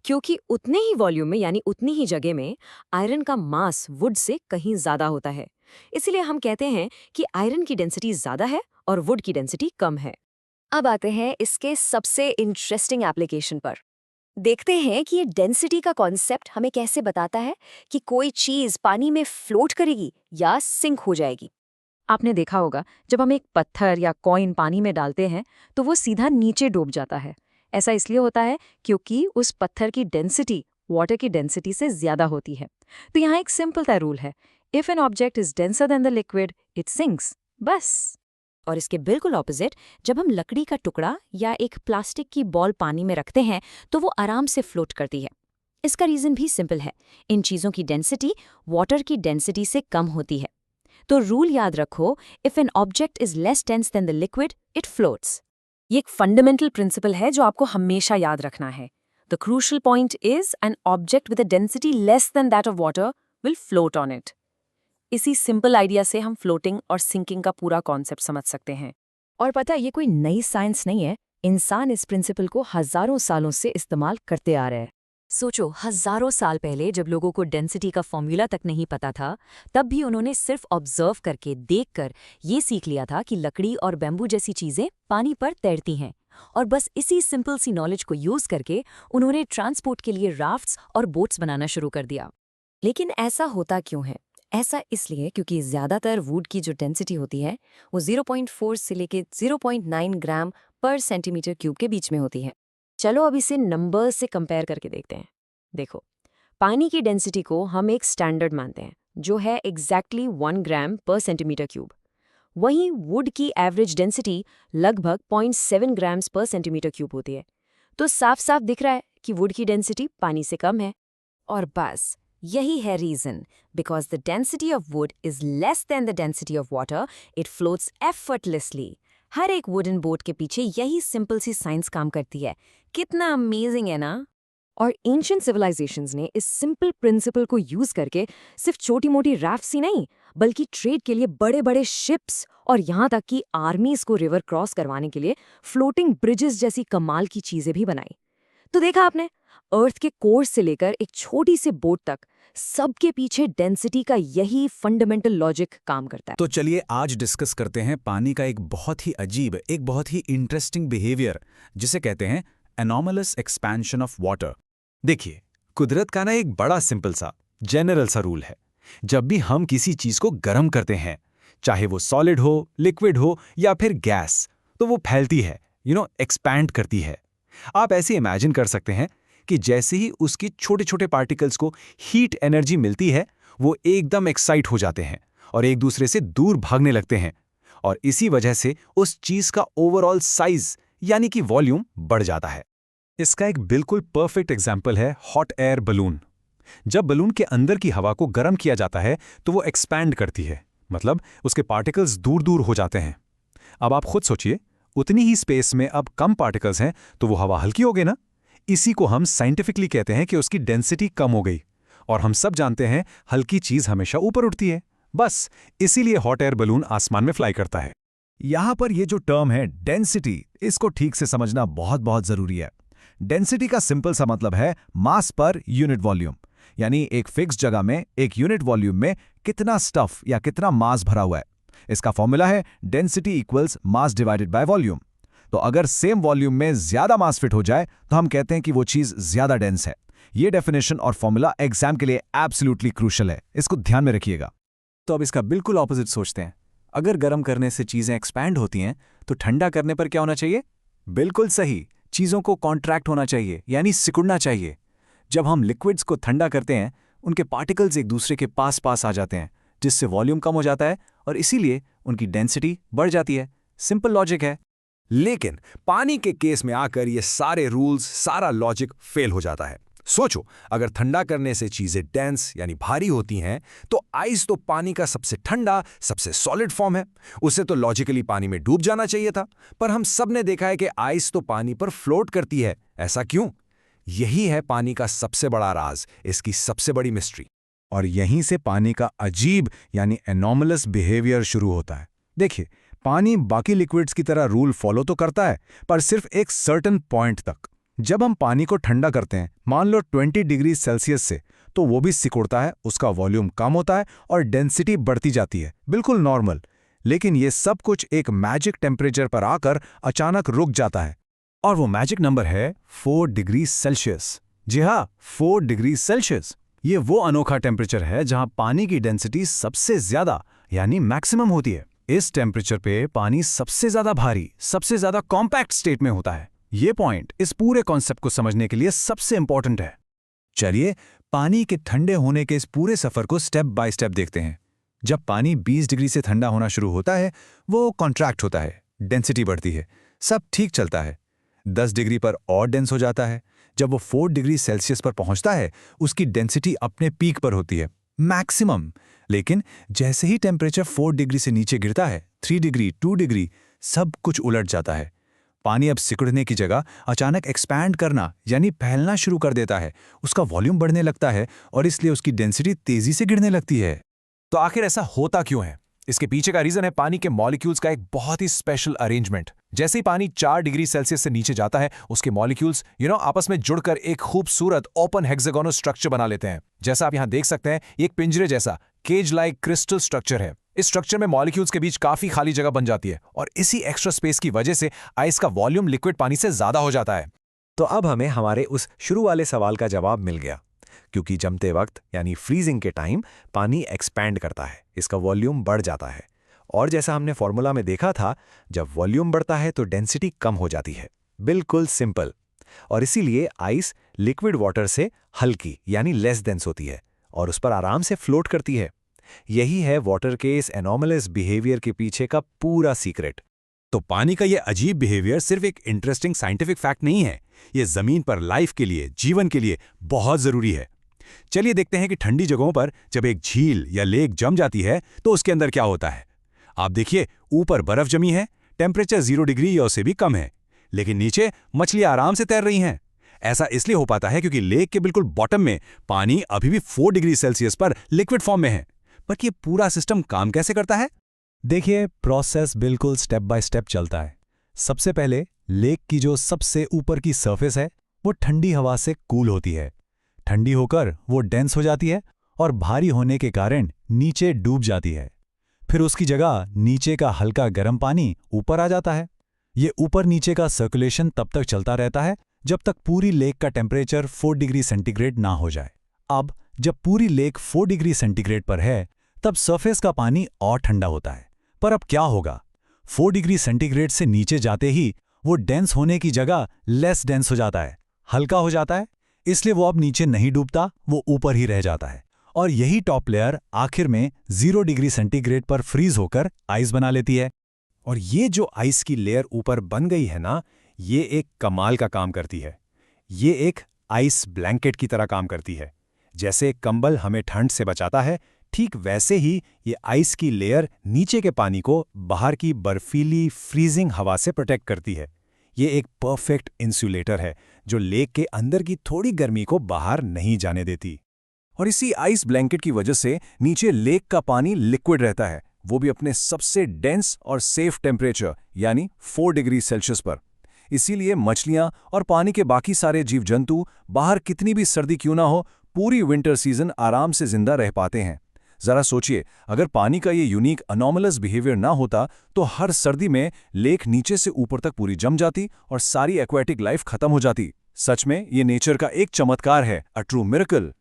क्योंकि उतने ही वॉल्यूम में यानी उतनी ही जगह में आयरन का मास वुड से कहीं ज्यादा होता है। इसलिए हम कहते हैं कि आयरन की डेंसिटी ज्यादा है और वुड की डेंसिटी कम है। अब आते हैं इसके सबसे इंटरेस्टिंग एप्लीकेशन पर। देखते हैं कि ये डेंसिटी का कॉन्सेप्ट हमें कैसे बताता है कि कोई चीज पानी में फ्लोट करेगी या सिंक हो जाएगी। आपने देखा होगा जब हम एक पत्थर या कॉइन पानी में डालते हैं तो वो सीधा नीचे डूब जाता है। ऐसा इसलिए होता है क्योंकि उस पत्थर की डेंसिटी वाटर की डेंसिटी से ज्यादा होती है। तो यहाँ एक सिंपल सा रूल है, if an object is denser then the liquid it sinks, बस। और इसके बिल्कुल ऑपोजिट, जब हम लकड़ी का टुकड़ा या एक प्लास्टिक की बॉल पानी में रखते हैं तो वो आराम से फ्लोट करती है। इसका रीजन भी सिंपल है, इन चीजों की डेंसिटी वाटर की डेंसिटी से कम होती है। तो रूल याद रखो, if an object is less dense then the liquid it floats. ये एक फंडामेंटल प्रिंसिपल है जो आपको हमेशा याद रखना है। The crucial point is an object with a density less than that of water will float on it. इसी सिंपल आइडिया से हम फ्लोटिंग और सिंकिंग का पूरा कॉन्सेप्ट समझ सकते हैं। और पता है, ये कोई नई साइंस नहीं है। इंसान इस प्रिंसिपल को हजारों सालों से इस्तेमाल करते आ रहे हैं। सोचो, हजारों साल पहले जब लोगों को डेंसिटी का फॉर्मूला तक नहीं पता था, तब भी उन्होंने सिर्फ ऑब्जर्व करके, देखकर ये सीख लिया था कि लकड़ी और बैम्बू जैसी चीजें पानी पर तैरती हैं। और बस इसी सिंपल सी नॉलेज को यूज करके उन्होंने ट्रांसपोर्ट के लिए राफ्ट्स और बोट्स बनाना शुरू कर दिया। लेकिन ऐसा होता क्यों है? ऐसा इसलिए क्योंकि ज़्यादातर वुड की जो डेंसिटी होती है वो 0.4 से लेके 0.9 ग्राम पर सेंटीमीटर क्यूब के बीच में होती है। चलो अब इसे नंबर्स से कंपेयर करके देखते हैं। देखो, पानी की डेंसिटी को हम एक स्टैंडर्ड मानते हैं, जो है एग्जैक्टली 1 ग्राम पर सेंटीमीटर क्यूब। वहीं वुड की एवरेज डेंसिटी लगभग 0.7 ग्राम्स पर सेंटीमीटर क्यूब होती है। तो साफ साफ दिख रहा है कि वुड की डेंसिटी पानी से कम है। और बस यही है reason, because the density of wood is less than the density of water, it floats effortlessly. हर एक वुडन बोट के पीछे यही सिंपल सी साइंस काम करती है। कितना अमेजिंग है ना? और एंशिएंट सिविलाइजेशंस ने इस सिंपल प्रिंसिपल को यूज करके सिर्फ छोटी मोटी राफ्ट्स ही नहीं, बल्कि ट्रेड के लिए बड़े बड़े शिप्स और यहाँ तक कि आर्मीज को रिवर क्रॉस करवाने के लिए फ्लोटिंग ब्रिजेस जैसी कमाल की चीजें भी बनाई। तो देखा आपने, अर्थ के कोर से लेकर एक छोटी सी बोट तक, सबके पीछे डेंसिटी का यही फंडामेंटल लॉजिक काम करता है। तो चलिए आज डिस्कस करते हैं पानी का एक बहुत ही अजीब, एक बहुत ही इंटरेस्टिंग बिहेवियर, जिसे कहते हैं एनॉमलस एक्सपेंशन ऑफ वाटर। देखिए, कुदरत का ना एक बड़ा सिंपल सा जनरल सा रूल है। जब भी हम किसी चीज को गर्म करते हैं, चाहे वो सॉलिड हो, लिक्विड हो या फिर गैस, तो वो फैलती है, एक्सपैंड करती है। आप ऐसे इमेजिन कर सकते हैं कि जैसे ही उसकी छोटे छोटे पार्टिकल्स को हीट एनर्जी मिलती है, वो एकदम एक्साइट हो जाते हैं और एक दूसरे से दूर भागने लगते हैं, और इसी वजह से उस चीज का ओवरऑल साइज यानी कि वॉल्यूम बढ़ जाता है। इसका एक बिल्कुल परफेक्ट एग्जाम्पल है हॉट एयर बलून। जब बलून के अंदर की हवा को गर्म किया जाता है तो वो एक्सपैंड करती है, मतलब उसके पार्टिकल्स दूर दूर हो जाते हैं। अब आप खुद सोचिए, उतनी ही स्पेस में अब कम पार्टिकल्स हैं तो वो हवा हल्की हो गई ना। इसी को हम साइंटिफिकली कहते हैं कि उसकी डेंसिटी कम हो गई। और हम सब जानते हैं हल्की चीज हमेशा ऊपर उठती है, बस इसीलिए हॉट एयर बलून आसमान में फ्लाई करता है। यहां पर ये जो टर्म है डेंसिटी, इसको ठीक से समझना बहुत बहुत जरूरी है। डेंसिटी का सिंपल सा मतलब है मास पर यूनिट वॉल्यूम, यानी एक फिक्स जगह में एक यूनिट वॉल्यूम में कितना स्टफ या कितना मास भरा हुआ है। इसका फॉर्मूला है density equals mass divided by volume. तो अगर सेम वॉल्यूम में ज्यादा मास फिट हो जाए तो हम कहते हैं कि वो चीज ज्यादा डेंस है। ये डेफिनेशन और फॉर्मूला एग्जाम के लिए एब्सोल्युटली क्रूशियल है, इसको ध्यान में रखिएगा। तो अब इसका बिल्कुल ऑपोजिट सोचते हैं। अगर गर्म करने से चीजें एक्सपैंड होती हैं तो ठंडा करने पर क्या होना चाहिए? बिल्कुल सही, चीजों को कॉन्ट्रैक्ट होना चाहिए, यानी सिकुड़ना चाहिए। जब हम लिक्विड्स को ठंडा करते हैं, उनके पार्टिकल्स एक दूसरे के पास पास आ जाते हैं, जिससे वॉल्यूम कम हो जाता है और इसीलिए उनकी डेंसिटी बढ़ जाती है। सिंपल लॉजिक है। लेकिन पानी के केस में आकर ये सारे रूल्स, सारा लॉजिक फेल हो जाता है। सोचो, अगर ठंडा करने से चीजें डेंस यानी भारी होती हैं, तो आइस तो पानी का सबसे ठंडा, सबसे सॉलिड फॉर्म है। उसे तो लॉजिकली पानी में डूब जाना चाहिए था, पर हम सब ने देखा है कि आइस तो पानी पर फ्लोट करती है। ऐसा क्यों? यही है पानी का सबसे बड़ा राज, इसकी सबसे बड़ी मिस्ट्री। और यहीं से पानी का अजीब यानी एनॉमलस बिहेवियर शुरू होता है। देखिए, पानी बाकी लिक्विड्स की तरह रूल फॉलो तो करता है, पर सिर्फ एक सर्टेन पॉइंट तक। जब हम पानी को ठंडा करते हैं, मान लो 20 डिग्री सेल्सियस से, तो वो भी सिकुड़ता है, उसका वॉल्यूम कम होता है और डेंसिटी बढ़ती जाती है, बिल्कुल नॉर्मल। लेकिन ये सब कुछ एक मैजिक टेम्परेचर पर आकर अचानक रुक जाता है, और वो मैजिक नंबर है 4 डिग्री सेल्सियस। जी हाँ, 4 डिग्री सेल्सियस। ये वो अनोखा टेम्परेचर है जहां पानी की डेंसिटी सबसे ज्यादा यानी मैक्सिमम होती है। इस टेम्परेचर पे पानी सबसे ज्यादा भारी, सबसे ज्यादा कॉम्पैक्ट स्टेट में होता है। ये पॉइंट इस पूरे कॉन्सेप्ट को समझने के लिए सबसे इंपॉर्टेंट है। चलिए, पानी के ठंडे होने के इस पूरे सफर को स्टेप बाय स्टेप देखते हैं। जब पानी 20 डिग्री से ठंडा होना शुरू होता है, वो कॉन्ट्रैक्ट होता है, डेंसिटी बढ़ती है, सब ठीक चलता है। 10 डिग्री पर और डेंस हो जाता है। जब वो 4 डिग्री सेल्सियस पर पहुंचता है, उसकी डेंसिटी अपने पीक पर होती है, मैक्सिमम। लेकिन जैसे ही टेम्परेचर 4 डिग्री से नीचे गिरता है, 3 डिग्री, 2 डिग्री, सब कुछ उलट जाता है। पानी अब सिकुड़ने की जगह अचानक एक्सपैंड करना यानी फैलना शुरू कर देता है, उसका वॉल्यूम बढ़ने लगता है और इसलिए उसकी डेंसिटी तेजी से गिरने लगती है। तो आखिर ऐसा होता क्यों है? इसके पीछे का रीजन है पानी के मॉलिक्यूल्स का एक बहुत ही स्पेशल अरेंजमेंट। जैसे ही पानी 4 डिग्री सेल्सियस से नीचे जाता है, उसके मॉलिक्यूल्स आपस में जुड़कर एक खूबसूरत ओपन हेक्सागोनल स्ट्रक्चर बना लेते हैं। जैसा आप यहां देख सकते हैं, ये एक पिंजरे जैसा केज लाइक क्रिस्टल स्ट्रक्चर है। इस स्ट्रक्चर में मॉलिक्यूल्स के बीच काफी खाली जगह बन जाती है और इसी एक्स्ट्रा स्पेस की वजह से आइस का वॉल्यूम लिक्विड पानी से ज्यादा हो जाता है। तो अब हमें हमारे उस शुरू वाले सवाल का जवाब मिल गया, क्योंकि जमते वक्त यानी फ्रीजिंग के टाइम पानी एक्सपैंड करता है, इसका वॉल्यूम बढ़ जाता है। और जैसा हमने फॉर्मूला में देखा था, जब वॉल्यूम बढ़ता है तो डेंसिटी कम हो जाती है। बिल्कुल सिंपल। और इसीलिए आइस लिक्विड वाटर से हल्की यानी लेस डेंस होती है और उस पर आराम से फ्लोट करती है। यही है वाटर के इस एनॉमलस बिहेवियर के पीछे का पूरा सीक्रेट। तो पानी का ये अजीब बिहेवियर सिर्फ एक इंटरेस्टिंग साइंटिफिक फैक्ट नहीं है, ये जमीन पर लाइफ के लिए, जीवन के लिए बहुत जरूरी है। चलिए देखते हैं कि ठंडी जगहों पर जब एक झील या लेक जम जाती है तो उसके अंदर क्या होता है। आप देखिए, ऊपर बर्फ जमी है, टेम्परेचर 0 डिग्री या उससे भी कम है, लेकिन नीचे मछलियां आराम से तैर रही हैं। ऐसा इसलिए हो पाता है क्योंकि लेक के बिल्कुल बॉटम में पानी अभी भी 4 डिग्री सेल्सियस पर लिक्विड फॉर्म में है। पर ये पूरा सिस्टम काम कैसे करता है? देखिए, प्रोसेस बिल्कुल स्टेप बाय स्टेप चलता है। सबसे पहले लेक की जो सबसे ऊपर की सरफेस है वो ठंडी हवा से कूल होती है। ठंडी होकर वो डेंस हो जाती है और भारी होने के कारण नीचे डूब जाती है। फिर उसकी जगह नीचे का हल्का गर्म पानी ऊपर आ जाता है। ये ऊपर नीचे का सर्कुलेशन तब तक चलता रहता है जब तक पूरी लेक का टेम्परेचर 4 डिग्री सेंटीग्रेड ना हो जाए। अब जब पूरी लेक 4 डिग्री सेंटीग्रेड पर है, तब सरफेस का पानी और ठंडा होता है। पर अब क्या होगा? 4 डिग्री सेंटीग्रेड से नीचे जाते ही वो डेंस होने की जगह लेस डेंस हो जाता है, हल्का हो जाता है। इसलिए वो अब नीचे नहीं डूबता, वो ऊपर ही रह जाता है। और यही टॉप लेयर आखिर में 0 डिग्री सेंटीग्रेड पर फ्रीज होकर आइस बना लेती है। और ये जो आइस की लेयर ऊपर बन गई है ना, ये एक कमाल का काम करती है। ये एक आइस ब्लैंकेट की तरह काम करती है। जैसे कंबल हमें ठंड से बचाता है, ठीक वैसे ही ये आइस की लेयर नीचे के पानी को बाहर की बर्फीली फ्रीजिंग हवा से प्रोटेक्ट करती है। ये एक परफेक्ट इंसुलेटर है जो लेक के अंदर की थोड़ी गर्मी को बाहर नहीं जाने देती। और इसी आइस ब्लैंकेट की वजह से नीचे लेक का पानी लिक्विड रहता है, वो भी अपने सबसे डेंस और सेफ टेम्परेचर यानी 4 डिग्री सेल्सियस पर। इसीलिए मछलियां और पानी के बाकी सारे जीव जंतु बाहर कितनी भी सर्दी क्यों ना हो, पूरी विंटर सीजन आराम से जिंदा रह पाते हैं। जरा सोचिए, अगर पानी का ये यूनिक अनोमलस बिहेवियर ना होता तो हर सर्दी में लेक नीचे से ऊपर तक पूरी जम जाती और सारी एक्वेटिक लाइफ खत्म हो जाती। सच में ये नेचर का एक चमत्कार है, अ ट्रू मिरेकल।